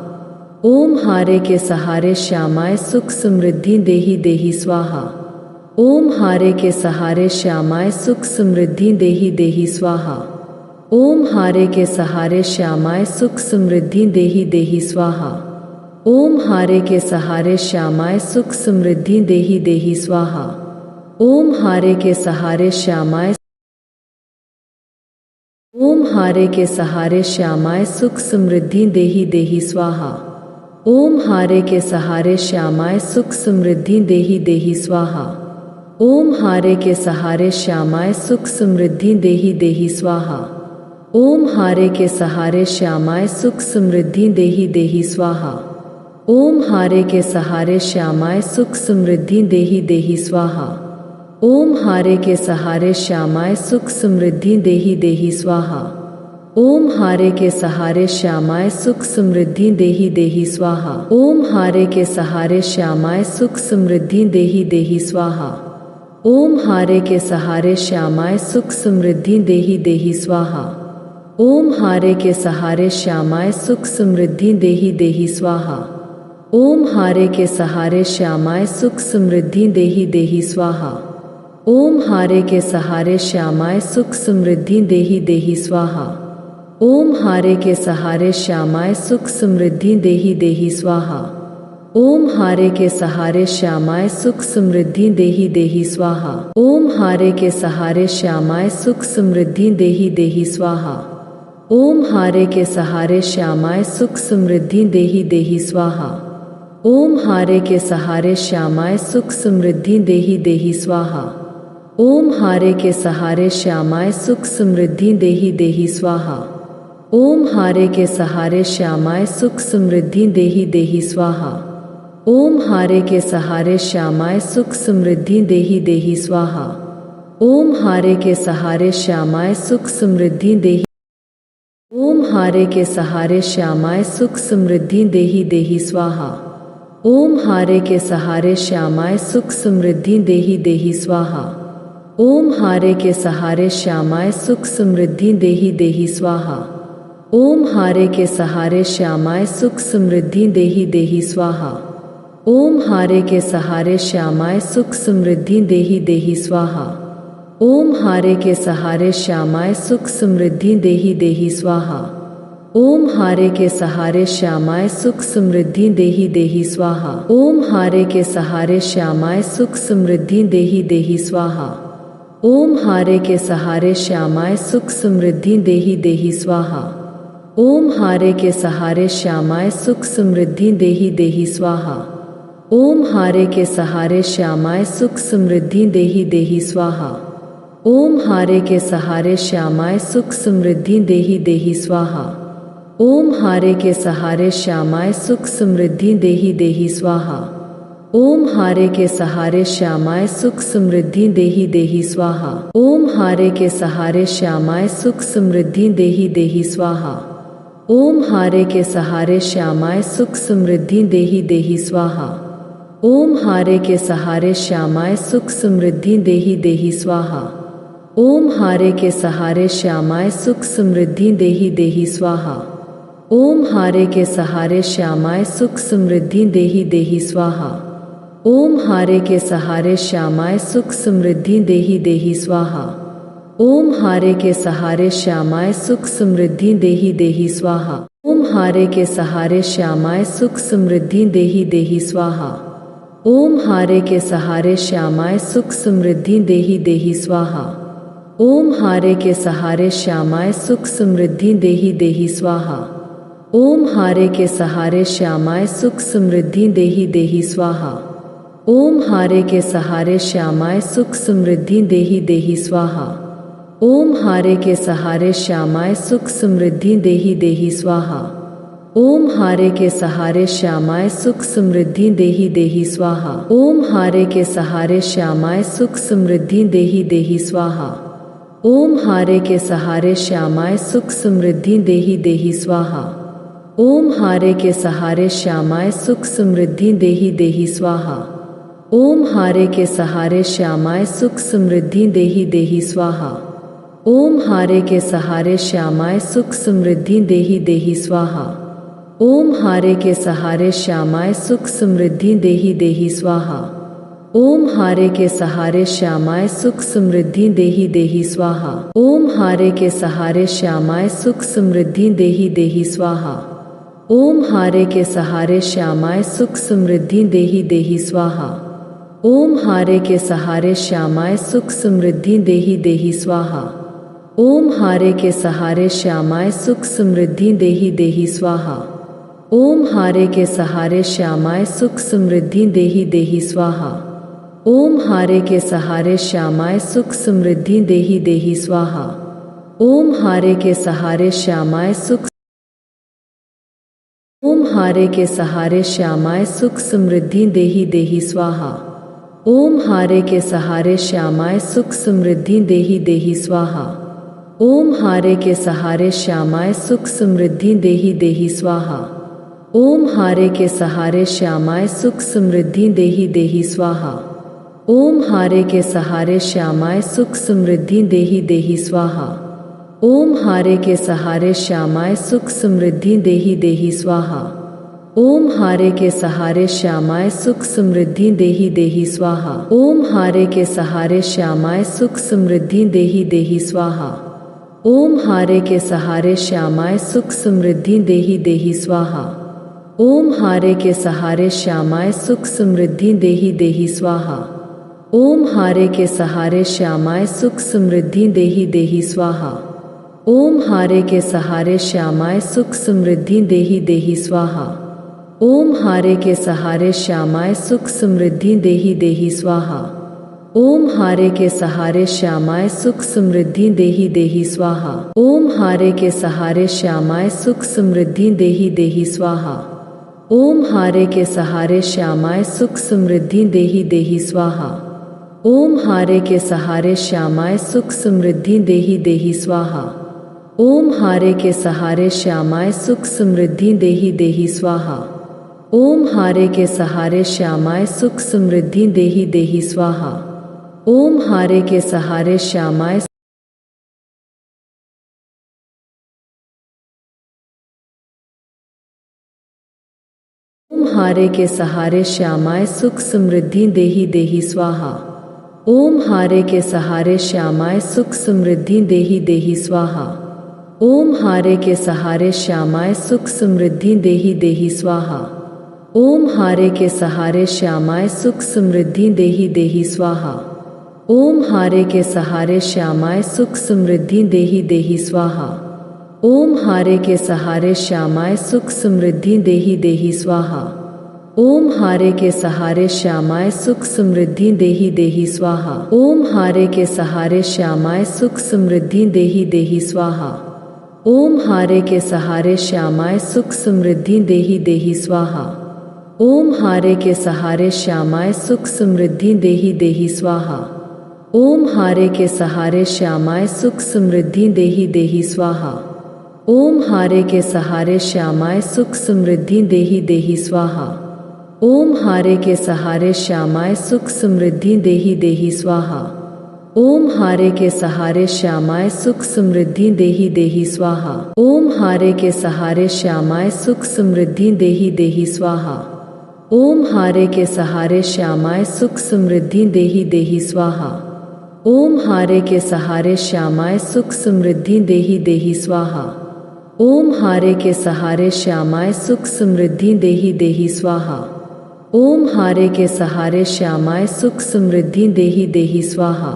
ओम हारे के सहारे श्यामाय सुख समृद्धि देहि देहि स्वाहा। ओम हारे के सहारे श्यामाय सुख समृद्धि देहि देहि स्वाहा। ओम हारे के सहारे श्यामाय सुख समृद्धि देहि देहि स्वाहा। ओम हारे के सहारे श्यामाय सुख समृद्धि देहि देहि स्वाहा। ओम हारे के सहारे श्यामाय ओम हारे के सहारे श्यामाय सुख समृद्धि देहि देहि स्वाहा। ओम हारे के सहारे श्यामाय सुख समृद्धि देहि देहि स्वाहा। ओम हारे के सहारे श्यामाय सुख समृद्धि देहि देहि स्वाहा। ओम हारे के सहारे श्यामाय सुख समृद्धि देहि देहि स्वाहा। ओम हारे के सहारे श्यामाय सुख समृद्धि देहि देहि स्वाहा। ओम हारे के सहारे श्यामाय सुख समृद्धि देहि देहि स्वाहा। ओम हारे के सहारे श्यामाय सुख समृद्धि देहि देहि स्वाहा। ओम हारे के सहारे श्यामाय सुख समृद्धि देहि देहि स्वाहा। ओम हारे के सहारे श्यामाय सुख समृद्धि देहि देहि स्वाहा। ओम हारे के सहारे श्यामाय सुख समृद्धि देहि देहि स्वाहा। ओम हारे के सहारे श्यामाय सुख समृद्धि देहि देहि स्वाहा। ओम हारे के सहारे श्यामाय सुख समृद्धि देहि देहि स्वाहा। ओम हारे के सहारे श्यामाय सुख समृद्धि देहि देहि स्वाहा। ओम हारे के सहारे श्यामाय सुख समृद्धि देहि देहि स्वाहा। ओम हारे के सहारे श्यामाय सुख समृद्धि देहि देहि स्वाहा। ओम हारे के सहारे श्यामाय सुख समृद्धि देहि देहि स्वाहा। ओम हारे के सहारे श्यामाय सुख समृद्धि देहि देहि स्वाहा। ओम हारे के सहारे श्यामाय सुख समृद्धि देहि देहि स्वाहा। ओम हारे के सहारे श्यामाय सुख समृद्धि देहि देहि स्वाहा। ओम हारे के सहारे श्यामाय सुख समृद्धि देहि देहि स्वाहा। ओम हारे के सहारे श्यामाय सुख समृद्धि देहि ओम हारे के सहारे श्यामाय सुख समृद्धि देहि देहि स्वाहा। ओम हारे के सहारे श्यामाय सुख समृद्धि देहि देहि स्वाहा। ओम हारे के सहारे श्यामाय सुख समृद्धि देहि देहि स्वाहा। ओम हारे के सहारे श्यामाय सुख समृद्धि देहि देहि स्वाहा। ओम हारे के सहारे श्यामाय सुख समृद्धि देहि देहि स्वाहा। ओम हारे के सहारे श्यामाय सुख समृद्धि देहि देहि स्वाहा। ओम हारे के सहारे श्यामाय सुख समृद्धि देहि देहि स्वाहा। ओम हारे के सहारे श्यामाय सुख समृद्धि देहि देहि स्वाहा। ओम हारे के सहारे श्यामाय सुख समृद्धि देहि देहि स्वाहा। ओम हारे के सहारे श्यामाय सुख समृद्धि देहि देहि स्वाहा। ओम हारे के सहारे श्यामाय सुख समृद्धि देहि देहि स्वाहा। ओम हारे के सहारे श्यामाय सुख समृद्धि देहि देहि स्वाहा। ओम हारे के सहारे श्यामाय सुख समृद्धि देहि देहि स्वाहा। ओम हारे के सहारे श्यामाय सुख समृद्धि देहि देहि स्वाहा। ओम हारे के सहारे श्यामाय सुख समृद्धि देहि देहि स्वाहा। ओम हारे के सहारे श्यामाय सुख समृद्धि देहि देहि स्वाहा। ओम हारे के सहारे श्यामाय सुख समृद्धि देहि देहि स्वाहा। ओम हारे के सहारे श्यामाय सुख समृद्धि देहि देहि स्वाहा। ओम हारे के सहारे श्यामाय सुख समृद्धि देहि देहि स्वाहा। ओम हारे के सहारे श्यामाय सुख समृद्धि देहि देहि स्वाहा। ओम हारे के सहारे श्यामाय सुख समृद्धि देहि देहि स्वाहा। ओम हारे के सहारे श्यामाय सुख समृद्धि देहि देहि स्वाहा। ओम हारे के सहारे श्यामाय सुख समृद्धि देहि देहि स्वाहा। ओम हारे के सहारे श्यामाय सुख समृद्धि देहि देहि स्वाहा। ओम हारे के सहारे श्यामाय सुख समृद्धि देहि देहि स्वाहा। ओम हारे के सहारे श्यामाय सुख समृद्धि देहि देहि स्वाहा। ओम हारे के सहारे श्यामाय सुख समृद्धि देहि देहि स्वाहा। ओम हारे के सहारे श्यामाय सुख समृद्धि देहि देहि स्वाहा। ओम हारे के सहारे श्यामाय सुख समृद्धि देहि देहि स्वाहा। ओम हारे के सहारे श्यामाय सुख समृद्धि देहि देहि स्वाहा। ओम हारे के सहारे श्यामाय सुख समृद्धि देहि देहि स्वाहा। ओम हारे के सहारे श्यामाय सुख समृद्धि देहि देहि स्वाहा। ओम हारे के सहारे श्यामाय सुख समृद्धि देहि देहि स्वाहा। ओम हारे के सहारे श्यामाय सुख समृद्धि देहि देहि स्वाहा। ओम हारे के सहारे श्यामाय सुख समृद्धि देहि देहि स्वाहा। ओम हारे के सहारे श्यामाय सुख समृद्धि देहि देहि स्वाहा। ओम हारे के सहारे श्यामाय सुख समृद्धि देहि देहि स्वाहा। ओम हारे के सहारे श्यामाय सुख समृद्धि देहि देहि स्वाहा। ओम हारे के सहारे श्यामाय सुख समृद्धि देहि देहि स्वाहा। ओम हारे के सहारे श्यामाय सुख समृद्धि देहि देहि स्वाहा। ओम हारे के सहारे श्यामाय सुख समृद्धि देहि देहि स्वाहा। ओम हारे के सहारे श्यामाय सुख ओम हारे के सहारे श्यामाय सुख समृद्धि देहि देहि स्वाहा। ओम हारे के सहारे श्यामाय सुख समृद्धि देहि देहि स्वाहा। ओम हारे के सहारे श्यामाय सुख समृद्धि देहि देहि स्वाहा। ओम हारे के सहारे श्यामाय सुख समृद्धि देहि देहि स्वाहा। ओम हारे के सहारे श्यामाय सुख समृद्धि देहि देहि स्वाहा। ओम हारे के सहारे श्यामाय सुख समृद्धि देहि देहि स्वाहा। ओम हारे के सहारे श्यामाय सुख समृद्धि देहि देहि स्वाहा। ओम हारे के सहारे श्यामाय सुख समृद्धि देहि देहि स्वाहा। ओम हारे के सहारे श्यामाय सुख समृद्धि देहि देहि स्वाहा। ओम हारे के सहारे श्यामाय सुख समृद्धि देहि देहि स्वाहा। ओम हारे के सहारे श्यामाय सुख समृद्धि देहि देहि स्वाहा। ओम हारे के सहारे श्यामाय सुख समृद्धि देहि देहि स्वाहा। ओम हारे के सहारे श्यामाय सुख समृद्धि देहि देहि स्वाहा। ओम हारे के सहारे श्यामाय सुख समृद्धि देहि देहि स्वाहा। ओम हारे के सहारे श्यामाय सुख समृद्धि देहि देहि स्वाहा। ओम हारे के सहारे श्यामाय सुख समृद्धि देहि देहि स्वाहा। ओम हारे के सहारे श्यामाय सुख समृद्धि देहि देहि स्वाहा। ओम हारे के सहारे श्यामाय सुख समृद्धि देहि देहि स्वाहा। ओम हारे के सहारे श्यामाय सुख समृद्धि देहि देहि स्वाहा। ओम हारे के सहारे श्यामाय ओम हारे के सहारे श्यामाय सुख समृद्धि देहि देहि स्वाहा। ओम हारे के सहारे श्यामाय सुख समृद्धि देहि देहि स्वाहा। ओम हारे के सहारे श्यामाय सुख समृद्धि देहि देहि स्वाहा। ओम हारे के सहारे श्यामाय सुख समृद्धि देहि देहि स्वाहा। ओम हारे के सहारे श्यामाय सुख समृद्धि देहि देहि स्वाहा। ओम हारे के सहारे श्यामाय सुख समृद्धि देहि देहि स्वाहा। ओम हारे के सहारे श्यामाय सुख समृद्धि देहि देहि स्वाहा। ओम हारे के सहारे श्यामाय सुख समृद्धि देहि देहि स्वाहा। ओम हारे के सहारे श्यामाय सुख समृद्धि देहि देहि स्वाहा। ओम हारे के सहारे श्यामाय सुख समृद्धि देहि देहि स्वाहा। ओम हारे के सहारे श्यामाय सुख समृद्धि देहि देहि स्वाहा। ओम हारे के सहारे श्यामाय सुख समृद्धि देहि देहि स्वाहा। ओम हारे के सहारे श्यामाय सुख समृद्धि देहि देहि स्वाहा। ओम हारे के सहारे श्यामाय सुख समृद्धि देहि देहि स्वाहा। ओम हारे के सहारे श्यामाय सुख समृद्धि देहि देहि स्वाहा। ओम हारे के सहारे श्यामाय सुख समृद्धि देहि देहि स्वाहा। ओम हारे के सहारे श्यामाय सुख समृद्धि देहि देहि स्वाहा। ओम हारे के सहारे श्यामाय सुख समृद्धि देहि देहि स्वाहा। ओम हारे के सहारे श्यामाय सुख समृद्धि देहि देहि स्वाहा। ओम हारे के सहारे श्यामाय सुख समृद्धि देहि देहि स्वाहा।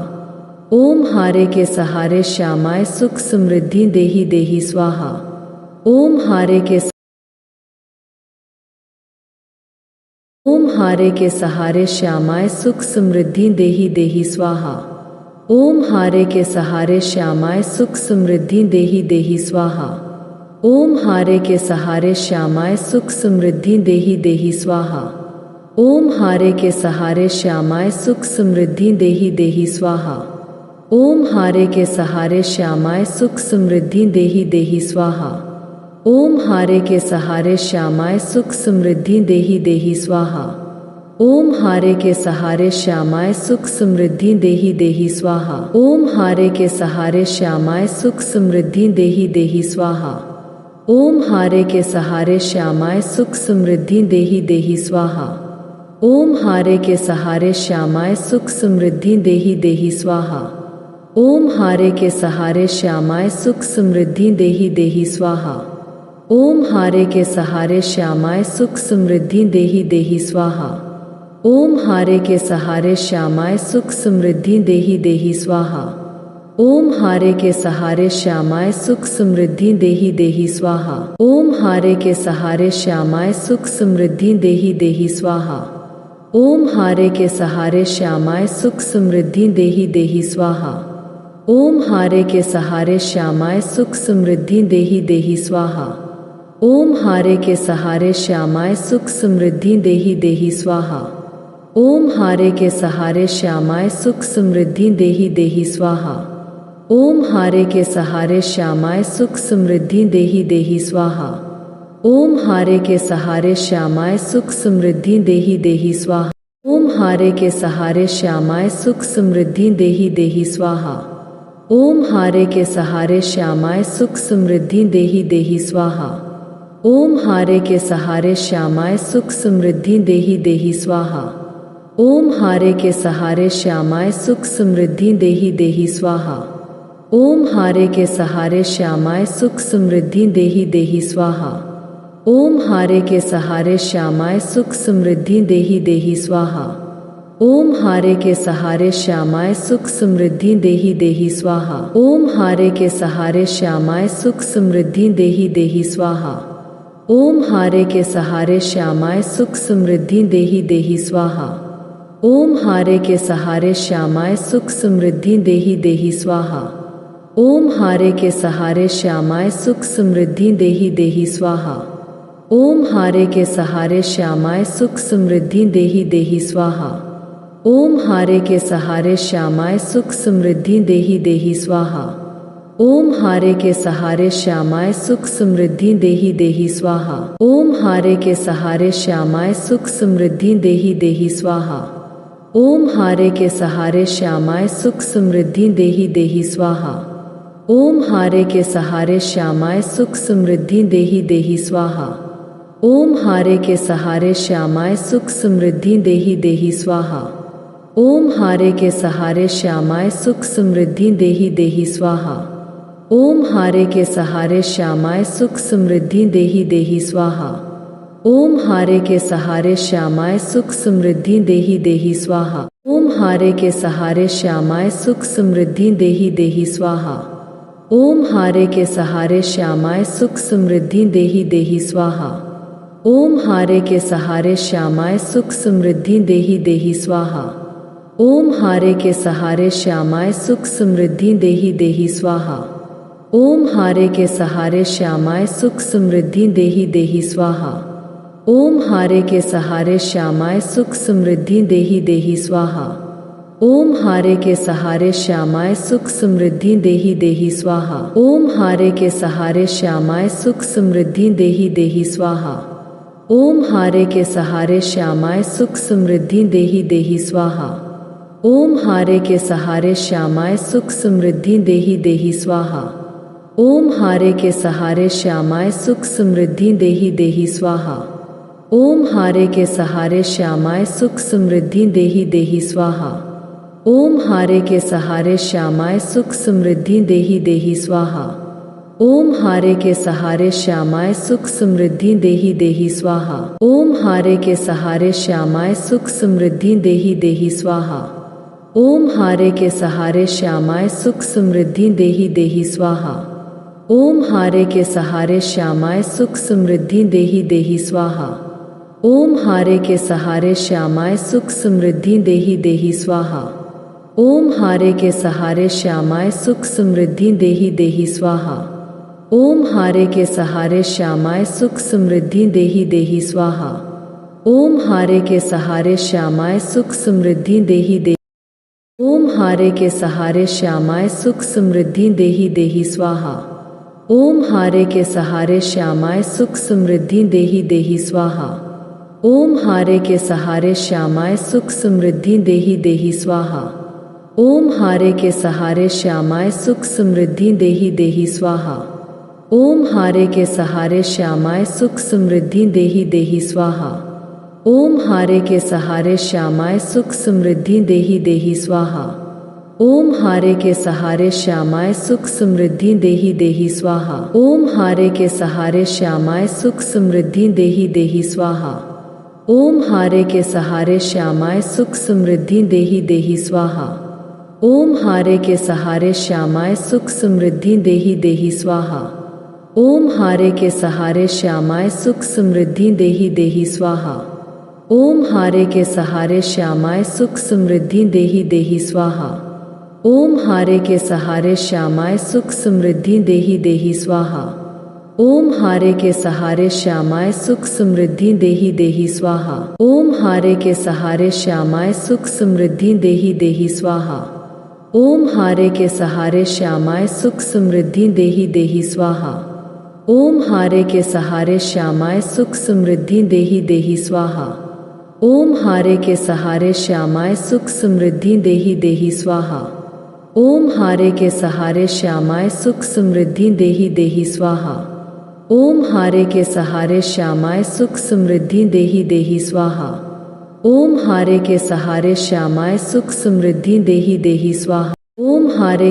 ओम हारे के सहारे श्यामाय सुख समृद्धि देहि देहि स्वाहा। ओम हारे के सहारे श्यामाय सुख समृद्धि देहि देहि स्वाहा। ओम हारे के सहारे श्यामाय सुख समृद्धि देहि देहि स्वाहा। ओम हारे के सहारे श्यामाय सुख समृद्धि देहि देहि स्वाहा। ओम हारे के सहारे श्यामाय सुख समृद्धि देहि देहि स्वाहा। ओम हारे के सहारे श्यामाय सुख समृद्धि देहि देहि स्वाहा। ओम हारे के सहारे श्यामाय सुख समृद्धि देहि देहि स्वाहा। ओम हारे के सहारे श्यामाय सुख समृद्धि देहि देहि स्वाहा। ओम हारे के सहारे श्यामाय सुख समृद्धि देहि देहि स्वाहा। ओम हारे के सहारे श्यामाय सुख समृद्धि देहि देहि स्वाहा। ओम हारे के सहारे श्यामाय सुख समृद्धि देहि देहि स्वाहा। ओम हारे के सहारे श्यामाय सुख समृद्धि देहि देहि स्वाहा। ओम हारे के सहारे श्यामाय सुख समृद्धि देहि देहि स्वाहा। ओम हारे के सहारे श्यामाय सुख समृद्धि देहि देहि स्वाहा। ओम हारे के सहारे श्यामाय सुख समृद्धि देहि देहि स्वाहा। ओम हारे के सहारे श्यामाय सुख समृद्धि देहि देहि स्वाहा। ओम हारे के सहारे श्यामाय सुख समृद्धि देहि देहि स्वाहा। ओम हारे के सहारे श्यामाय सुख समृद्धि देहि देहि स्वाहा। ओम हारे के सहारे श्यामाय सुख समृद्धि देहि देहि स्वाहा। ओम हारे के सहारे श्यामाय सुख समृद्धि देहि देहि स्वाहा। ओम हारे के सहारे श्यामाय सुख समृद्धि देहि देहि स्वाहा। ओम हारे के सहारे श्यामाय सुख समृद्धि देहि देहि स्वाहा। ओम हारे के सहारे श्यामाय सुख समृद्धि देहि देहि स्वाहा। ओम हारे के सहारे श्यामाय सुख समृद्धि देहि देहि स्वाहा। ओम हारे के सहारे श्यामाय सुख समृद्धि देहि देहि स्वाहा। ओम हारे के सहारे श्यामाय सुख समृद्धि देहि देहि स्वाहा। ओम हारे के सहारे श्यामाय सुख समृद्धि देहि देहि स्वाहा। ओम हारे के सहारे श्यामाय सुख समृद्धि देहि देहि स्वाहा। ओम हारे के सहारे श्यामाय सुख समृद्धि देहि देहि स्वाहा। ओम हारे के सहारे श्यामाय सुख समृद्धि देहि देहि स्वाहा। ओम हारे के सहारे श्यामाय सुख समृद्धि देहि देहि स्वाहा। ओम हारे के सहारे श्यामाय सुख समृद्धि देहि देहि स्वाहा। ओम हारे के सहारे श्यामाय सुख समृद्धि देहि देहि स्वाहा। ओम हारे के सहारे श्यामाय सुख समृद्धि देहि देहि स्वाहा। ओम हारे के सहारे श्यामाय सुख समृद्धि देहि देहि स्वाहा। ओम हारे के सहारे श्यामाय सुख समृद्धि देहि देहि स्वाहा। ओम हारे के सहारे श्यामाय सुख समृद्धि देहि देहि स्वाहा। ओम हारे के सहारे श्यामाय सुख समृद्धि देहि देहि स्वाहा। ओम हारे के सहारे श्यामाय सुख समृद्धि देहि देहि स्वाहा। ओम हारे के सहारे श्यामाय सुख समृद्धि देहि देहि स्वाहा। ओम हारे के सहारे श्यामाय सुख समृद्धि देहि देहि स्वाहा। ओम हारे के सहारे श्यामाय सुख समृद्धि देहि देहि स्वाहा। ओम हारे के सहारे श्यामाय सुख समृद्धि देहि देहि स्वाहा। ओम हारे के सहारे श्यामाय सुख समृद्धि देहि देहि स्वाहा। ओम हारे के सहारे श्यामाय सुख समृद्धि देहि देहि स्वाहा। ओम हारे के सहारे श्यामाय सुख समृद्धि देहि देहि स्वाहा। ओम हारे के सहारे श्यामाय सुख समृद्धि देहि देहि स्वाहा। ओम हारे के सहारे श्यामाय सुख समृद्धि देहि देहि स्वाहा। ओम हारे के सहारे श्यामाय सुख समृद्धि देहि देहि स्वाहा। ओम हारे के सहारे श्यामाय सुख समृद्धि देहि देहि स्वाहा। ओम हारे के सहारे श्यामाय सुख समृद्धि देहि देहि स्वाहा। ओम हारे के सहारे श्यामाय सुख समृद्धि देहि देहि स्वाहा। ओम हारे के सहारे श्यामाय सुख समृद्धि देहि देहि स्वाहा। ओम हारे के सहारे श्यामाय सुख समृद्धि देहि देहि स्वाहा। ओम हारे के सहारे श्यामाय सुख समृद्धि देहि देहि स्वाहा। ओम हारे के सहारे श्यामाय सुख समृद्धि देहि देहि स्वाहा। ओम हारे के सहारे श्यामाय सुख समृद्धि देहि देहि स्वाहा। ओम हारे के सहारे श्यामाय सुख समृद्धि देहि देहि स्वाहा। ओम हारे के सहारे श्यामाय सुख समृद्धि देहि देहि स्वाहा। ओम हारे के सहारे श्यामाय सुख समृद्धि देहि देहि स्वाहा। ओम हारे के सहारे श्यामाय सुख समृद्धि देहि देहि स्वाहा। ओम हारे के सहारे श्यामाय सुख समृद्धि देहि देहि स्वाहा। ओम हारे के सहारे श्यामाय सुख समृद्धि देहि देहि। ओम हारे के सहारे श्यामाय सुख समृद्धि देहि देहि स्वाहा। ओम हारे के सहारे श्यामाय सुख समृद्धि देहि देहि स्वाहा। ओम हारे के सहारे श्यामाय सुख समृद्धि देहि देहि स्वाहा। ओम हारे के सहारे श्यामाय सुख समृद्धि देहि देहि स्वाहा। ओम हारे के सहारे श्यामाय सुख समृद्धि देहि देहि स्वाहा। ओम हारे के सहारे श्यामाय सुख समृद्धि देहि देहि स्वाहा। ओम हारे के सहारे श्यामाय सुख समृद्धि देहि देहि स्वाहा। ओम हारे के सहारे श्यामाय सुख समृद्धि देहि देहि स्वाहा। ओम हारे के सहारे श्यामाय सुख समृद्धि देहि देहि स्वाहा। ओम हारे के सहारे श्यामाय सुख समृद्धि देहि देहि स्वाहा। ओम हारे के सहारे श्यामाय सुख समृद्धि देहि देहि स्वाहा। ओम हारे के सहारे श्यामाय सुख समृद्धि देहि देहि स्वाहा। ओम हारे के सहारे श्यामाय सुख समृद्धि देहि देहि स्वाहा। ओम हारे के सहारे श्यामाय सुख समृद्धि देहि देहि स्वाहा। ओम हारे के सहारे श्यामाय सुख समृद्धि देहि देहि स्वाहा। ओम हारे के सहारे श्यामाय सुख समृद्धि देहि देहि स्वाहा। ओम हारे के सहारे श्यामाय सुख समृद्धि देहि देहि स्वाहा। ओम हारे के सहारे श्यामाय सुख समृद्धि देहि देहि स्वाहा। ओम हारे के सहारे श्यामाय सुख समृद्धि देहि देहि स्वाहा। ओम हारे के सहारे श्यामाय सुख समृद्धि देहि देहि स्वाहा। ओम हारे के सहारे श्यामाय सुख समृद्धि देहि देहि स्वाहा। ओम हारे के सहारे श्यामाय सुख समृद्धि देहि देहि स्वाहा। ओम हारे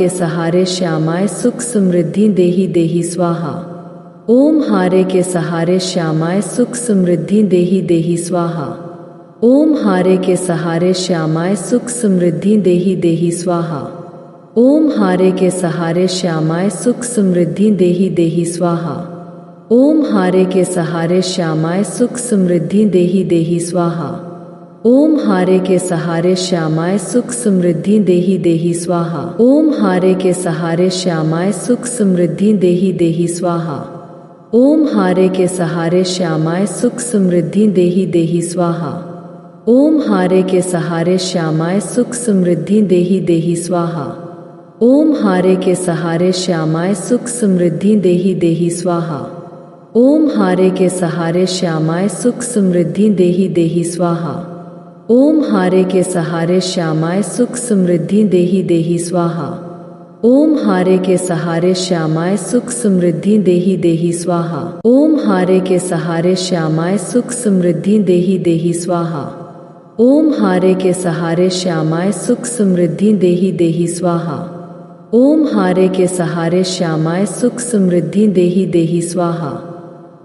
के सहारे श्यामाय सुख समृद्धि देहि देहि स्वाहा। ओम हारे के सहारे श्यामाय सुख समृद्धि देहि देहि स्वाहा। ओम हारे के सहारे श्यामाय सुख समृद्धि देहि देहि स्वाहा। ओम हारे के सहारे श्यामाय सुख समृद्धि देहि देहि स्वाहा। ओम हारे के सहारे श्यामाय सुख समृद्धि देहि देहि स्वाहा। ओम हारे के सहारे श्यामाय सुख समृद्धि देहि देहि स्वाहा। ओम हारे के सहारे श्यामाय सुख समृद्धि देहि देहि स्वाहा। ओम हारे के सहारे श्यामाय सुख समृद्धि देहि देहि स्वाहा। ओम हारे के सहारे श्यामाय सुख समृद्धि देहि देहि स्वाहा। ओम हारे के सहारे श्यामाय सुख समृद्धि देहि देहि स्वाहा। ओम हारे के सहारे श्यामाय सुख समृद्धि देहि देहि स्वाहा। ओम हारे के सहारे श्यामाय सुख समृद्धि देहि देहि स्वाहा। ओम हारे के सहारे श्यामाय सुख समृद्धि देहि देहि स्वाहा। ओम हारे के सहारे श्यामाय सुख समृद्धि देहि देहि स्वाहा। ओम हारे के सहारे श्यामाय सुख समृद्धि देहि देहि स्वाहा। ओम हारे के सहारे श्यामाय सुख समृद्धि देहि देहि स्वाहा।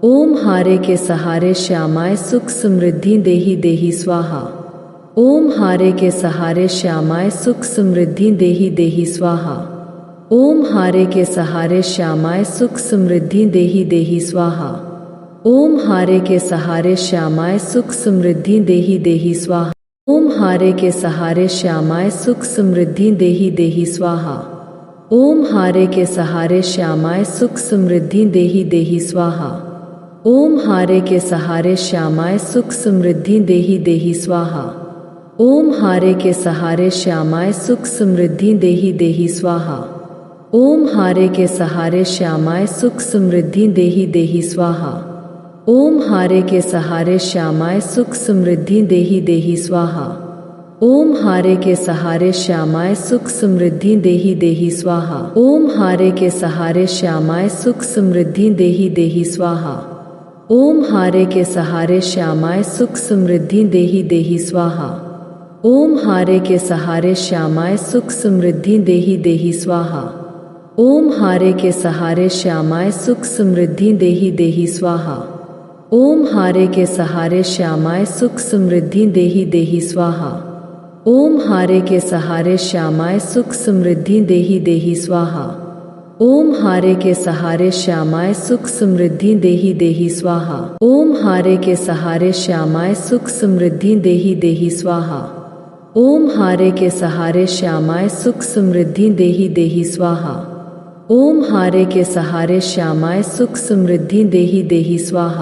ओम हारे के सहारे श्यामाय सुख समृद्धि देहि देहि स्वाहा। ओम हारे के सहारे श्यामाय सुख समृद्धि देहि देहि स्वाहा। ओम हारे के सहारे श्यामाय सुख समृद्धि देहि देहि स्वाहा। ओम हारे के सहारे श्यामाय सुख समृद्धि देहि देहि स्वाहा। ओम हारे के सहारे श्यामाय सुख समृद्धि देहि देहि स्वाहा। ओम हारे के सहारे श्यामाय सुख समृद्धि देहि देहि स्वाहा। ओम हारे के सहारे श्यामाय सुख समृद्धि देहि देहि स्वाहा। ओम हारे के सहारे श्यामाय सुख समृद्धि देहि देहि स्वाहा। ओम हारे के सहारे श्यामाय सुख समृद्धि देहि देहि स्वाहा। ओम हारे के सहारे श्यामाय सुख समृद्धि देहि देहि स्वाहा। ओम हारे के सहारे श्यामाय सुख समृद्धि देहि देहि स्वाहा। ओम हारे के सहारे श्यामाय सुख समृद्धि देहि देहि स्वाहा। ओम हारे के सहारे श्यामाय सुख समृद्धि देहि देहि स्वाहा। ओम हारे के सहारे श्यामाय सुख समृद्धि देहि देहि स्वाहा। ओम हारे के सहारे श्यामाय सुख समृद्धि देहि देहि स्वाहा। ओम हारे के सहारे श्यामाय सुख समृद्धि देहि देहि स्वाहा। ओम हारे के सहारे श्यामाय सुख समृद्धि देहि देहि स्वाहा। ओम हारे के सहारे श्यामाय सुख समृद्धि देहि देहि स्वाहा। ओम हारे के सहारे श्यामाय सुख समृद्धि देहि देहि स्वाहा। ओम हारे के सहारे श्यामाय सुख समृद्धि देहि देहि स्वाहा। ओम हारे के सहारे श्यामाय सुख समृद्धि देहि देहि स्वाहा। ओम हारे के सहारे श्यामाय सुख समृद्धि देहि देहि स्वाहा।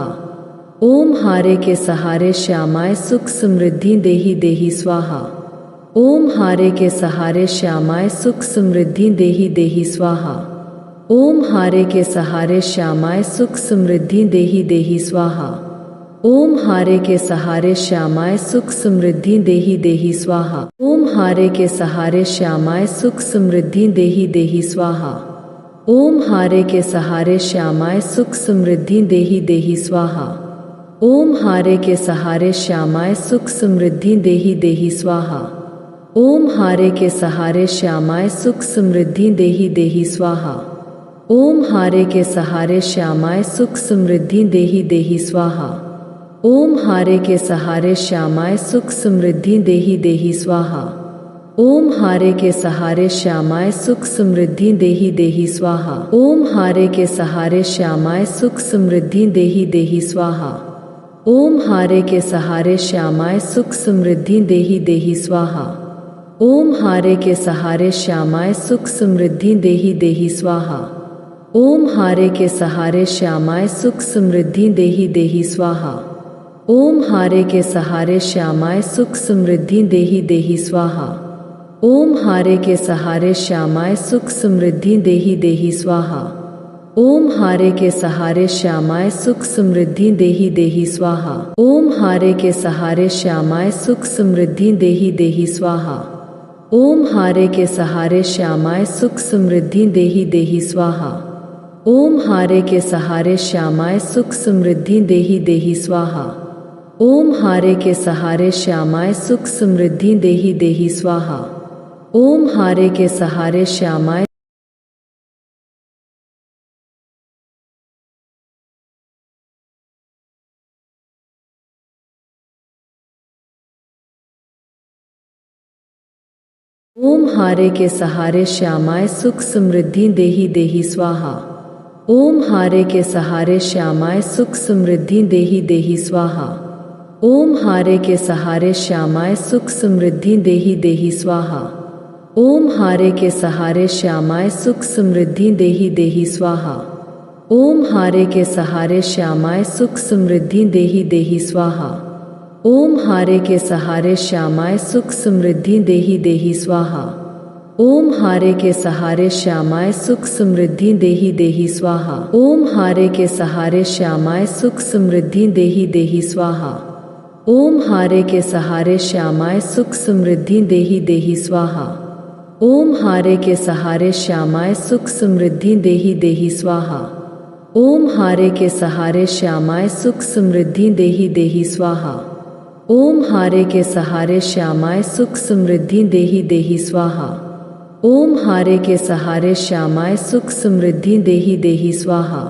ओम हारे के सहारे श्यामाय सुख समृद्धि देहि देहि स्वाहा। ओम हारे के सहारे श्यामाय सुख समृद्धि देहि देहि स्वाहा। ओम हारे के सहारे श्यामाय सुख समृद्धि देहि देहि स्वाहा। ओम हारे के सहारे श्यामाय सुख समृद्धि देहि देहि स्वाहा। ओम हारे के सहारे श्यामाय सुख समृद्धि देहि देहि स्वाहा। ओम हारे के सहारे श्यामाय सुख समृद्धि देहि देहि स्वाहा। ओम हारे के सहारे श्यामाय सुख समृद्धि देहि देहि स्वाहा। ओम हारे के सहारे श्यामाय सुख समृद्धि देहि देहि स्वाहा। ओम हारे के सहारे श्यामाय सुख समृद्धि देहि देहि स्वाहा। ओम हारे के सहारे श्यामाय सुख समृद्धि देहि देहि स्वाहा। ओम हारे के सहारे श्यामाय सुख समृद्धि देहि देहि स्वाहा। ओम हारे के सहारे श्यामाय सुख समृद्धि देहि देहि स्वाहा। ओम हारे के सहारे श्यामाय सुख समृद्धि देहि देहि स्वाहा। ओम हारे के सहारे श्यामाय सुख समृद्धि देहि देहि स्वाहा। ओम हारे के सहारे श्यामाय सुख समृद्धि देहि देहि स्वाहा। ओम हारे के सहारे श्यामाय सुख समृद्धि देहि देहि स्वाहा। ओम हारे के सहारे श्यामाय सुख समृद्धि देहि देहि स्वाहा। ओम हारे के सहारे श्यामाय सुख समृद्धि देहि देहि स्वाहा। ओम हारे के सहारे श्यामाय सुख समृद्धि देहि देहि स्वाहा। ओम हारे के सहारे श्यामाय सुख समृद्धि देहि देहि स्वाहा। ओम हारे के सहारे श्यामाय सुख समृद्धि देहि देहि स्वाहा। ओम हारे के सहारे श्यामाय ओम हारे के सहारे श्यामाय सुख समृद्धि देहि देहि स्वाहा। ओम हारे के सहारे श्यामाय सुख समृद्धि देहि देहि स्वाहा। ओम हारे के सहारे श्यामाय सुख समृद्धि देहि देहि स्वाहा। ओम हारे के सहारे श्यामाय सुख समृद्धि देहि देहि स्वाहा। ओम हारे के सहारे श्यामाय सुख समृद्धि देहि देहि स्वाहा। ओम हारे के सहारे श्यामाय सुख समृद्धि देहि देहि स्वाहा। ओम हारे के सहारे श्यामाय सुख समृद्धि देहि देहि स्वाहा। ओम हारे के सहारे श्यामाय सुख समृद्धि देहि देहि स्वाहा। ओम हारे के सहारे श्यामाय सुख समृद्धि देहि देहि स्वाहा। ओम हारे के सहारे श्यामाय सुख समृद्धि देहि देहि स्वाहा। ओम हारे के सहारे श्यामाय सुख समृद्धि देहि देहि स्वाहा। ओम हारे के सहारे श्यामाय सुख समृद्धि देहि देहि स्वाहा। ओम हारे के सहारे श्यामाय सुख समृद्धि देहि देहि स्वाहा।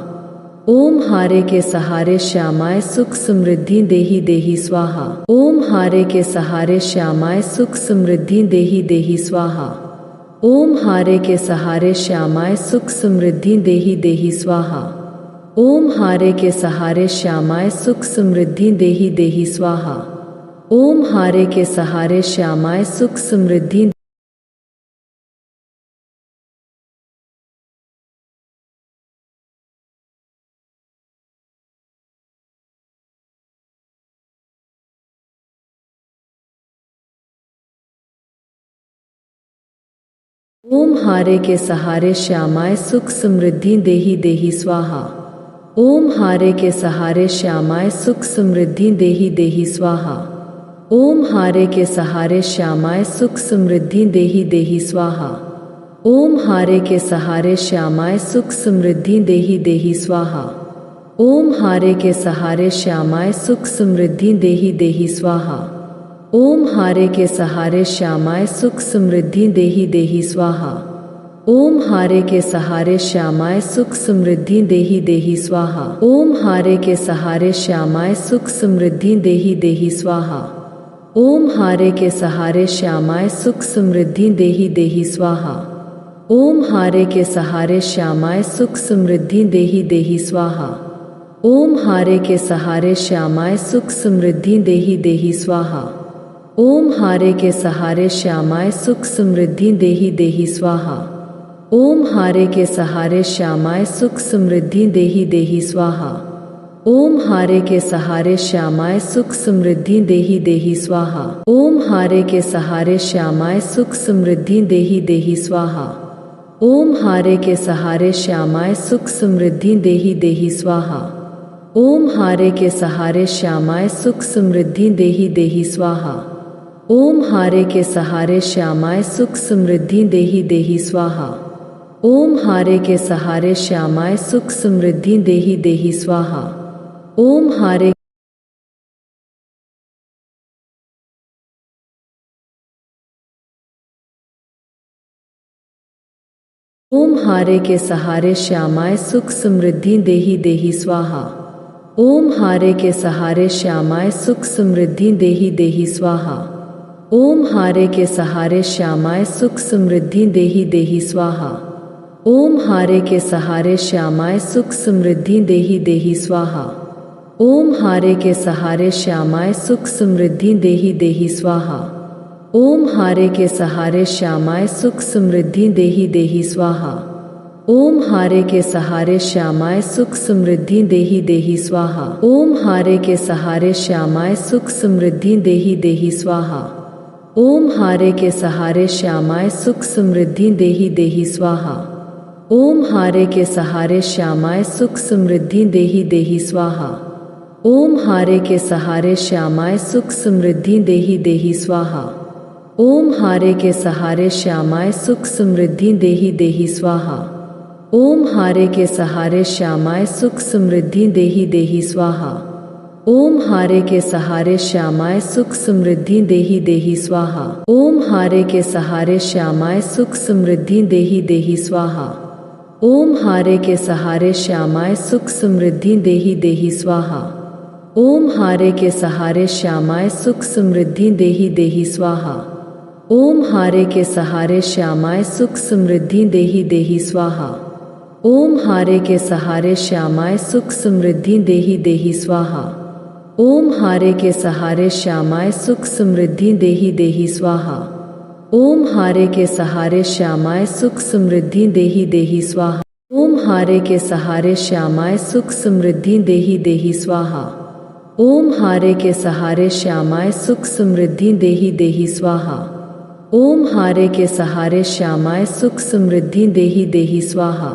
ओम हारे के सहारे श्यामाय सुख समृद्धि देहि देहि स्वाहा। ओम हारे के सहारे श्यामाय सुख समृद्धि देहि देहि स्वाहा। ओम हारे के सहारे श्यामाय सुख समृद्धि देहि देहि स्वाहा। ओम हारे के सहारे श्यामाय सुख समृद्धि देहि देहि स्वाहा। ओम हारे के सहारे श्यामाय सुख समृद्धि। ओम हारे के सहारे श्यामाय सुख समृद्धि देहि देहि स्वाहा। ओम हारे के सहारे श्यामाय सुख समृद्धि देहि देहि स्वाहा। ओम हारे के सहारे श्यामाय सुख समृद्धि देहि देहि स्वाहा। ओम हारे के सहारे श्यामाय सुख समृद्धि देहि देहि स्वाहा। ओम हारे के सहारे श्यामाय सुख समृद्धि देहि देहि स्वाहा। ओम हारे के सहारे श्यामाय सुख समृद्धि देहि देहि स्वाहा। ओम हारे के सहारे श्यामाय सुख समृद्धि देहि देहि स्वाहा। ओम हारे के सहारे श्यामाय सुख समृद्धि देहि देहि स्वाहा। ओम हारे के सहारे श्यामाय सुख समृद्धि देहि देहि स्वाहा। ओम हारे के सहारे श्यामाय सुख समृद्धि देहि देहि स्वाहा। ओम हारे के सहारे श्यामाय सुख समृद्धि देहि देहि स्वाहा। ओम हारे के सहारे श्यामाय सुख समृद्धि देहि देहि स्वाहा। ओम हारे के सहारे श्यामाय सुख समृद्धि देहि देहि स्वाहा। ओम हारे के सहारे श्यामाय सुख समृद्धि देहि देहि स्वाहा। ओम हारे के सहारे श्यामाय सुख समृद्धि देहि देहि स्वाहा। ओम हारे के सहारे श्यामाय सुख समृद्धि देहि देहि स्वाहा। ओम हारे के सहारे श्यामाय सुख समृद्धि देहि देहि स्वाहा। ओम हारे के सहारे श्यामाय सुख समृद्धि देहि देहि स्वाहा। ओम हारे के सहारे श्यामाय सुख समृद्धि देहि देहि स्वाहा। ओम हारे ओम हारे के सहारे श्यामाय सुख समृद्धि देहि देहि स्वाहा। ओम हारे के सहारे श्यामाय सुख समृद्धि देहि देहि स्वाहा। ओम हारे के सहारे श्यामाय सुख समृद्धि देहि देहि स्वाहा। ओम हारे के सहारे श्यामाय सुख समृद्धि देहि देहि स्वाहा। ओम हारे के सहारे श्यामाय सुख समृद्धि देहि देहि स्वाहा। ओम हारे के सहारे श्यामाय सुख समृद्धि देहि देहि स्वाहा। ओम हारे के सहारे श्यामाय सुख समृद्धि देहि देहि स्वाहा। ओम हारे के सहारे श्यामाय सुख समृद्धि देहि देहि स्वाहा। ओम हारे के सहारे श्यामाय सुख समृद्धि देहि देहि स्वाहा। ओम हारे के सहारे श्यामाय सुख समृद्धि देहि देहि स्वाहा। ओम हारे के सहारे श्यामाय सुख समृद्धि देहि देहि स्वाहा। ओम हारे के सहारे श्यामाय सुख समृद्धि देहि देहि स्वाहा। ओम हारे के सहारे श्यामाय सुख समृद्धि देहि देहि स्वाहा। ओम हारे के सहारे श्यामाय सुख समृद्धि देहि देहि स्वाहा। ओम हारे के सहारे श्यामाय सुख समृद्धि देहि देहि स्वाहा। ओम हारे के सहारे श्यामाय सुख समृद्धि देहि देहि स्वाहा। ओम हारे के सहारे श्यामाय सुख समृद्धि देहि देहि स्वाहा। ओम हारे के सहारे श्यामाय सुख समृद्धि देहि देहि स्वाहा। ओम हारे के सहारे श्यामाय सुख समृद्धि देहि देहि स्वाहा। ओम हारे के सहारे श्यामाय सुख समृद्धि देहि देहि स्वाहा। ओम हारे के सहारे श्यामाय सुख समृद्धि देहि देहि स्वाहा। ओम हारे के सहारे श्यामाय सुख समृद्धि देहि देहि स्वाहा। ओम हारे के सहारे श्यामाय सुख समृद्धि देहि देहि स्वाहा। ओम हारे के सहारे श्यामाय सुख समृद्धि देहि देहि स्वाहा।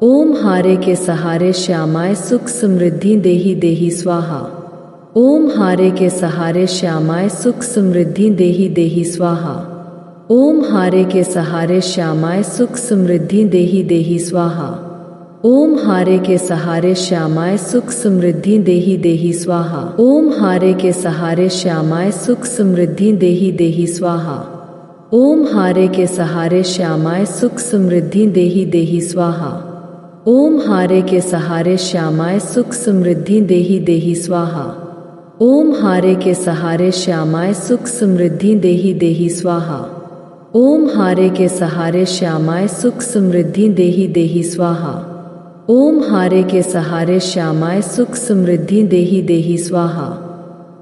ओम हारे के सहारे श्यामाय सुख समृद्धि देहि देहि स्वाहा। ओम हारे के सहारे श्यामाय सुख समृद्धि देहि देहि स्वाहा। ओम हारे के सहारे श्यामाय सुख समृद्धि देहि देहि स्वाहा। ओम हारे के सहारे श्यामाय सुख समृद्धि देहि देहि स्वाहा। ओम हारे के सहारे श्यामाय सुख समृद्धि देहि देहि स्वाहा। ओम हारे के सहारे श्यामाय सुख समृद्धि देहि देहि स्वाहा। ओम हारे के सहारे श्यामाय सुख समृद्धि देहि देहि स्वाहा। ओम हारे के सहारे श्यामाय सुख समृद्धि देहि देहि स्वाहा। ओम हारे के सहारे श्यामाय सुख समृद्धि देहि देहि स्वाहा। ओम हारे के सहारे श्यामाय सुख समृद्धि देहि देहि स्वाहा।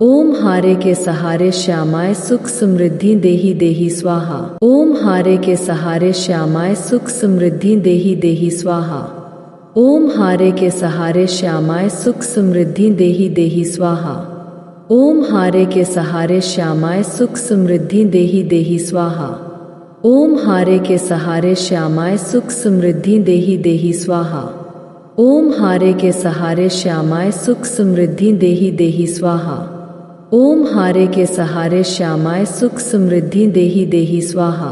ओम हारे के सहारे श्यामाय सुख समृद्धि देहि देहि स्वाहा। ओम हारे के सहारे श्यामाय सुख समृद्धि देहि देहि स्वाहा। ओम हारे के सहारे श्यामाय सुख समृद्धि देहि देहि स्वाहा। ओम हारे के सहारे श्यामाय सुख समृद्धि देहि देहि स्वाहा। ओम हारे के सहारे श्यामाय सुख समृद्धि देहि देहि स्वाहा। ओम हारे के सहारे श्यामाय सुख समृद्धि देहि देहि स्वाहा। ओम हारे के सहारे श्यामाय सुख समृद्धि देहि देहि स्वाहा।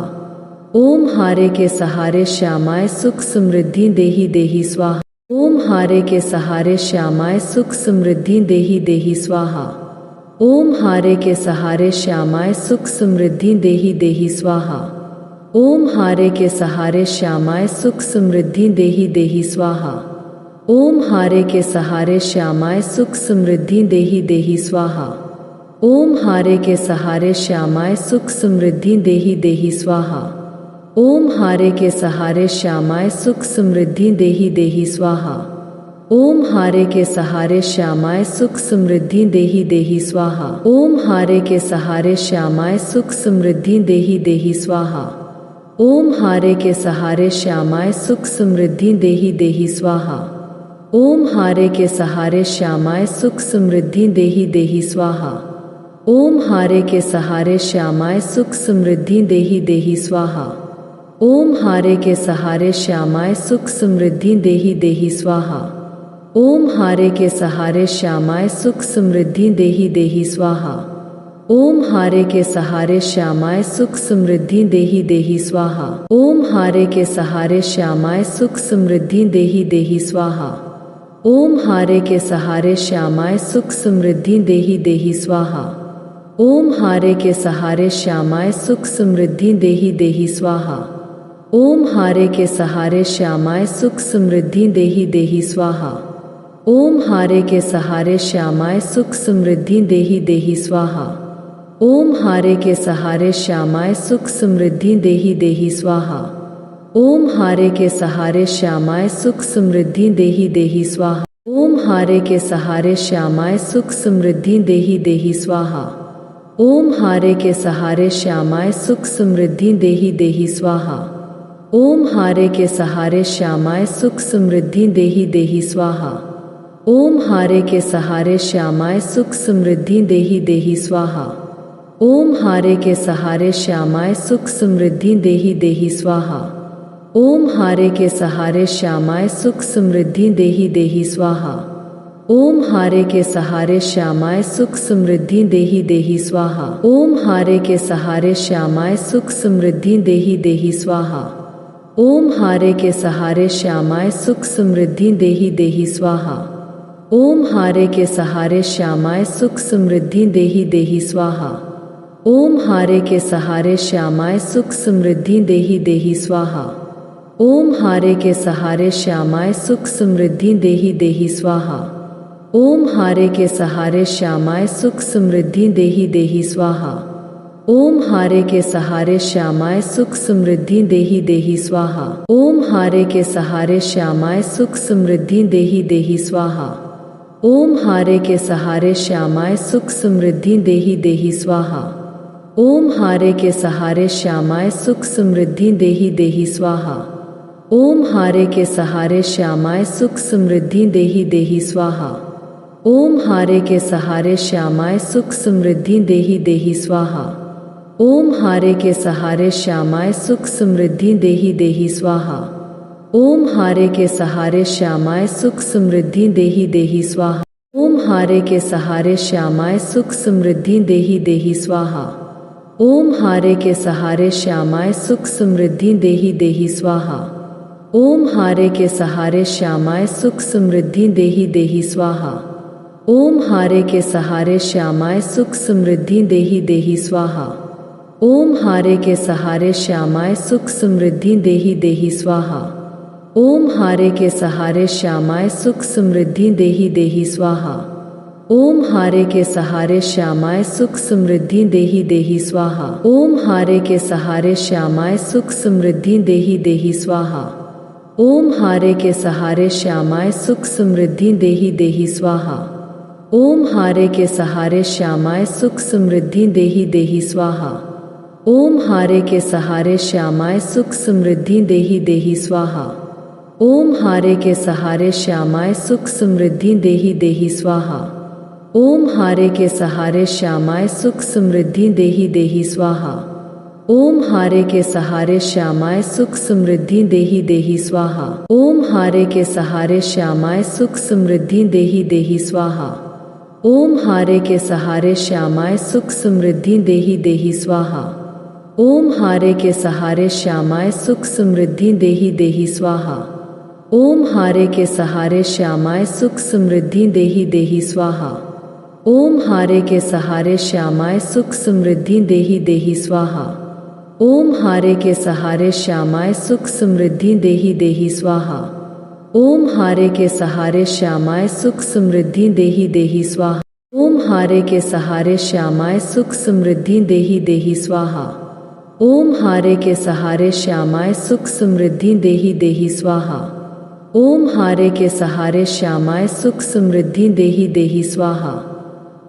ओम हारे के सहारे श्यामाय सुख समृद्धि देहि देहि स्वाहा। ओम हारे के सहारे श्यामाय सुख समृद्धि देहि देहि स्वाहा। ओम हारे के सहारे श्यामाय सुख समृद्धि देहि देहि स्वाहा। ओम हारे के सहारे श्यामाय सुख समृद्धि देहि देहि स्वाहा। ओम हारे के सहारे श्यामाय सुख समृद्धि देहि देहि स्वाहा। ओम हारे के सहारे श्यामाय सुख समृद्धि देहि देहि स्वाहा। ओम हारे के सहारे श्यामाय सुख समृद्धि देहि देहि स्वाहा। ओम हारे के सहारे श्यामाय सुख समृद्धि देहि देहि स्वाहा। ओम हारे के सहारे श्यामाय सुख समृद्धि देहि देहि स्वाहा। ओम हारे के सहारे श्यामाय सुख समृद्धि देहि देहि स्वाहा। ओम हारे के सहारे श्यामाय सुख समृद्धि देहि देहि स्वाहा। ओम हारे के सहारे श्यामाय सुख समृद्धि देहि देहि स्वाहा। ओम हारे के सहारे श्यामाय सुख समृद्धि देहि देहि स्वाहा। ओम हारे के सहारे श्यामाय सुख समृद्धि देहि देहि स्वाहा। ओम हारे के सहारे श्यामाय सुख समृद्धि देहि देहि स्वाहा। ओम हारे के सहारे श्यामाय सुख समृद्धि देहि देहि स्वाहा। ओम हारे के सहारे श्यामाय सुख समृद्धि देहि देहि स्वाहा। ओम हारे के सहारे श्यामाय सुख समृद्धि देहि देहि स्वाहा। ओम हारे के सहारे श्यामाय सुख समृद्धि देहि देहि स्वाहा। ओम हारे के सहारे श्यामाय सुख समृद्धि देहि देहि स्वाहा। ओम हारे के सहारे श्यामाय सुख समृद्धि देहि देहि स्वाहा। ओम हारे के सहारे श्यामाय सुख समृद्धि देहि देहि स्वाहा। ओम हारे के सहारे श्यामाय सुख समृद्धि देहि देहि स्वाहा। ओम हारे के सहारे श्यामाय सुख समृद्धि देहि देहि स्वाहा। ओम हारे के सहारे श्यामाय सुख समृद्धि देहि देहि स्वाहा। ओम हारे के सहारे श्यामाय सुख समृद्धि देहि देहि स्वाहा। ओम हारे के सहारे श्यामाय सुख समृद्धि देहि देहि स्वाहा। ओम हारे के सहारे श्यामाय सुख समृद्धि देहि देहि स्वाहा। ओम हारे के सहारे श्यामाय सुख समृद्धि देहि देहि स्वाहा। ओम हारे के सहारे श्यामाय सुख समृद्धि देहि देहि स्वाहा। ओम हारे के सहारे श्यामाय सुख समृद्धि देहि देहि स्वाहा। ओम हारे के सहारे श्यामाय सुख समृद्धि देहि देहि स्वाहा। ओम हारे के सहारे श्यामाय सुख समृद्धि देहि देहि स्वाहा। ओम हारे के सहारे श्यामाय सुख समृद्धि देहि देहि स्वाहा। ओम हारे के सहारे श्यामाय सुख समृद्धि देहि देहि स्वाहा। ओम हारे के सहारे श्यामाय सुख समृद्धि देहि देहि स्वाहा। ओम हारे के सहारे श्यामाय सुख समृद्धि देहि देहि स्वाहा। ओम हारे के सहारे श्यामाय सुख समृद्धि देहि देहि स्वाहा। ओम हारे के सहारे श्यामाय सुख समृद्धि देहि देहि स्वाहा। ओम हारे के सहारे श्यामाय सुख समृद्धि देहि देहि स्वाहा। ओम हारे के सहारे श्यामाय सुख समृद्धि देहि देहि स्वाहा। ओम हारे के सहारे श्यामाय सुख समृद्धि देहि देहि स्वाहा। ओम हारे के सहारे श्यामाय सुख समृद्धि देहि देहि स्वाहा। ओम हारे के सहारे श्यामाय सुख समृद्धि देहि देहि स्वाहा। ओम हारे के सहारे श्यामाय सुख समृद्धि देहि देहि स्वाहा। ओम हारे के सहारे श्यामाय सुख समृद्धि देहि देहि स्वाहा। ओम हारे के सहारे श्यामाय सुख समृद्धि देहि देहि स्वाहा। ओम हारे के सहारे श्यामाय सुख समृद्धि देहि देहि स्वाहा। ओम हारे के सहारे श्यामाय सुख समृद्धि देहि देहि स्वाहा। ओम हारे के सहारे श्यामाय सुख समृद्धि देहि देहि स्वाहा। ओम हारे के सहारे श्यामाय सुख समृद्धि देहि देहि स्वाहा। ओम हारे के सहारे श्यामाय सुख समृद्धि देहि देहि स्वाहा। ओम हारे के सहारे श्यामाय सुख समृद्धि देहि देहि स्वाहा। ओम हारे के सहारे श्यामाय सुख समृद्धि देहि देहि स्वाहा। ओम हारे के सहारे श्यामाय सुख समृद्धि देहि देहि स्वाहा। ओम हारे के सहारे श्यामाय सुख समृद्धि देहि देहि स्वाहा। ओम हारे के सहारे श्यामाय सुख समृद्धि देहि देहि स्वाहा। ओम हारे के सहारे श्यामाय सुख समृद्धि देहि देहि स्वाहा। ओम हारे के सहारे श्यामाय सुख समृद्धि देहि देहि स्वाहा। ओम हारे के सहारे श्यामाय सुख समृद्धि देहि देहि स्वाहा। ओम हारे के सहारे श्यामाय सुख समृद्धि देहि देहि स्वाहा। ओम हारे के सहारे श्यामाय सुख समृद्धि देहि देहि स्वाहा। ओम हारे के सहारे श्यामाय सुख समृद्धि देहि देहि स्वाहा। ओम हारे के सहारे श्यामाय सुख समृद्धि देहि देहि स्वाहा। ओम हारे के सहारे श्यामाय सुख समृद्धि देहि देहि स्वाहा। ओम हारे के सहारे श्यामाय सुख समृद्धि देहि देहि स्वाहा। ओम हारे के सहारे श्यामाय सुख समृद्धि देहि देहि स्वाहा। ओम हारे के सहारे श्यामाय सुख समृद्धि देहि देहि स्वाहा। ओम हारे के सहारे श्यामाय सुख समृद्धि देहि देहि स्वाहा।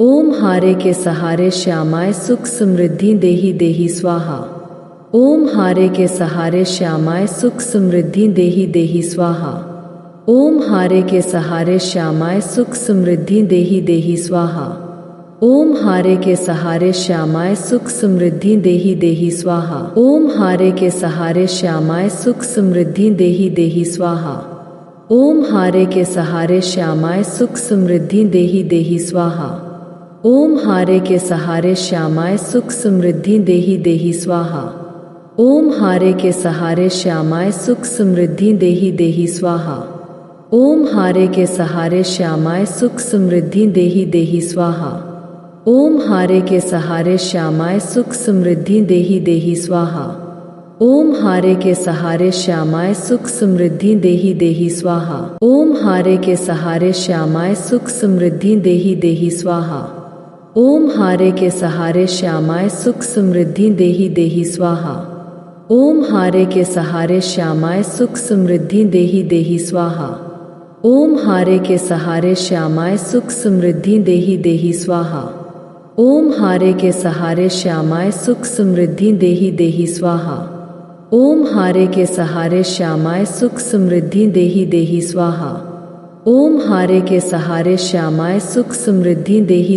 ओम हारे के सहारे श्यामाय सुख समृद्धि देहि देहि स्वाहा। ओम हारे के सहारे श्यामाय सुख समृद्धि देहि देहि स्वाहा। ओम हारे के सहारे श्यामाय सुख समृद्धि देहि देहि स्वाहा। ओम हारे के सहारे श्यामाय सुख समृद्धि देहि देहि स्वाहा। ओम हारे के सहारे श्यामाय सुख समृद्धि देहि देहि स्वाहा। ओम हारे के सहारे श्यामाय सुख समृद्धि देहि देहि स्वाहा। ओम हारे के सहारे श्यामाय सुख समृद्धि देहि देहि स्वाहा। ओम हारे के सहारे श्यामाय सुख समृद्धि देहि देहि स्वाहा। ओम हारे के सहारे श्यामाय सुख समृद्धि देहि देहि स्वाहा। ओम हारे के सहारे श्यामाय सुख समृद्धि देहि देहि स्वाहा। ओम हारे के सहारे श्यामाय सुख समृद्धि देहि देहि स्वाहा। ओम हारे के सहारे श्यामाय सुख समृद्धि देहि देहि स्वाहा। ओम हारे के सहारे श्यामाय सुख समृद्धि देहि देहि स्वाहा। ओम हारे के सहारे श्यामाय सुख समृद्धि देहि देहि स्वाहा। ओम हारे के सहारे श्यामाय सुख समृद्धि देहि देहि स्वाहा। ओम हारे के सहारे श्यामाय सुख समृद्धि देहि देहि स्वाहा। ओम हारे के सहारे श्यामाय सुख समृद्धि देहि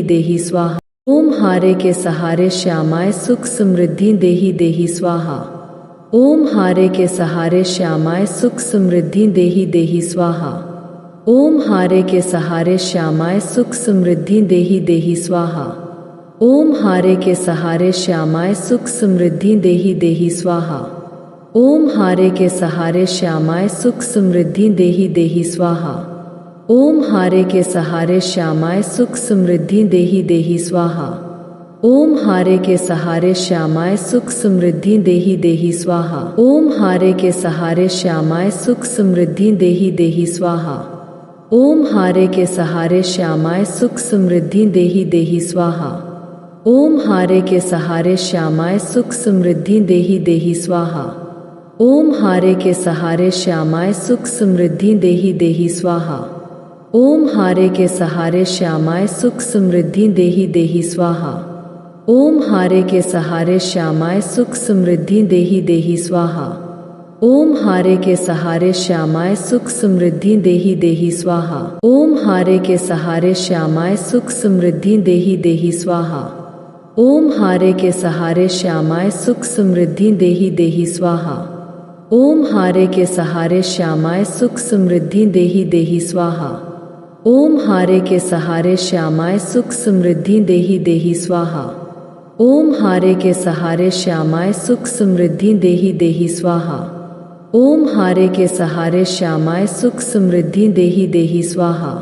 देहि स्वाहा। ओम हारे के सहारे श्यामाय सुख समृद्धि देहि देहि स्वाहा। ओम हारे के सहारे श्यामाय सुख समृद्धि देहि देहि स्वाहा। ओम हारे के सहारे श्यामाय सुख समृद्धि देहि देहि स्वाहा। ओम हारे के सहारे श्यामाय सुख समृद्धि देहि देहि स्वाहा। ओम हारे के सहारे श्यामाय सुख समृद्धि देहि देहि स्वाहा। ओम हारे के सहारे श्यामाय सुख समृद्धि देहि देहि स्वाहा। ओम हारे के सहारे श्यामाय सुख समृद्धि देहि देहि स्वाहा। ओम हारे के सहारे श्यामाय सुख समृद्धि देहि देहि स्वाहा। ओम हारे के सहारे श्यामाय सुख समृद्धि देहि देहि स्वाहा। ओम हारे के सहारे श्यामाय सुख समृद्धि देहि देहि स्वाहा। ओम हारे के सहारे श्यामाय सुख समृद्धि देहि देहि स्वाहा। ओम हारे के सहारे श्यामाय सुख समृद्धि देहि देहि स्वाहा। ओम हारे के सहारे श्यामाय सुख समृद्धि देहि देहि स्वाहा। ओम हारे के सहारे श्यामाय सुख समृद्धि देहि देहि स्वाहा। ओम हारे के सहारे श्यामाय सुख समृद्धि देहि देहि स्वाहा। ओम हारे के सहारे श्यामाय सुख समृद्धि देहि देहि स्वाहा। ओम हारे के सहारे श्यामाय सुख समृद्धि देहि देहि स्वाहा। ओम हारे के सहारे श्यामाय सुख समृद्धि देहि देहि स्वाहा। ओम हारे के सहारे श्यामाय सुख समृद्धि देहि देहि स्वाहा।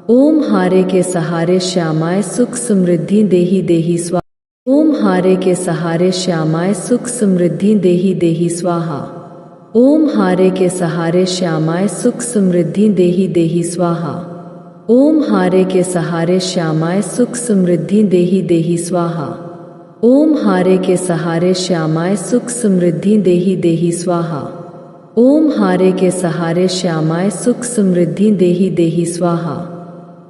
ओम हारे के सहारे श्यामाय सुख समृद्धि देहि देहि स्वाहा। ओम हारे के सहारे श्यामाय सुख समृद्धि देहि देहि स्वाहा। ओम हारे के सहारे श्यामाय सुख समृद्धि देहि देहि स्वाहा। ओम हारे के सहारे श्यामाय सुख समृद्धि देहि देहि स्वाहा। ओम हारे के सहारे श्यामाय सुख समृद्धि देहि देहि स्वाहा। ओम हारे के सहारे श्यामाय सुख समृद्धि देहि देहि स्वाहा।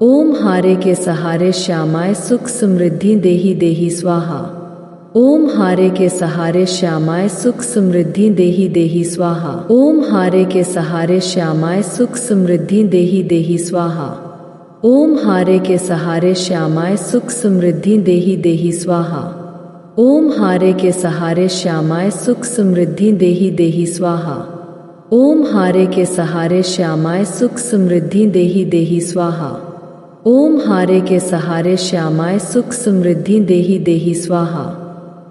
ओम हारे के सहारे श्यामाय सुख समृद्धि देहि देहि स्वाहा। ओम हारे के सहारे श्यामाय सुख समृद्धि देहि देहि स्वाहा। ओम हारे के सहारे श्यामाय सुख समृद्धि देहि देहि स्वाहा। ओम हारे के सहारे श्यामाय सुख समृद्धि देहि देहि स्वाहा। ओम हारे के सहारे श्यामाय सुख समृद्धि देहि देहि स्वाहा। ओम हारे के सहारे श्यामाय सुख समृद्धि देहि देहि स्वाहा। ओम हारे के सहारे श्यामाय सुख समृद्धि देहि देहि स्वाहा।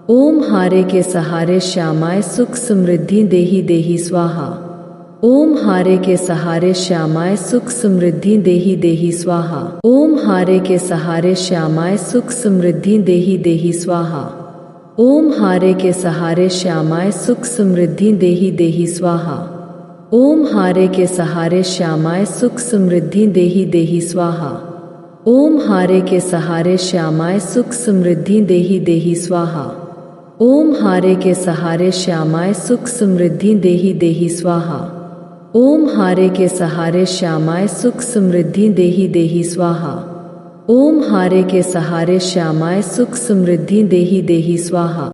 ओम हारे के सहारे श्यामाय सुख समृद्धि देहि देहि स्वाहा। ओम हारे के सहारे श्यामाय सुख समृद्धि देहि देहि स्वाहा। ओम हारे के सहारे श्यामाय सुख समृद्धि देहि देहि स्वाहा। ओम हारे के सहारे श्यामाय सुख समृद्धि देहि देहि स्वाहा। ओम हारे के सहारे श्यामाय सुख समृद्धि देहि देहि स्वाहा। ओम हारे के सहारे श्यामाय सुख समृद्धि देहि देहि स्वाहा। ओम हारे के सहारे श्यामाय सुख समृद्धि देहि देहि स्वाहा। ओम हारे के सहारे श्यामाय सुख समृद्धि देहि देहि स्वाहा। ओम हारे के सहारे श्यामाय सुख समृद्धि देहि देहि स्वाहा।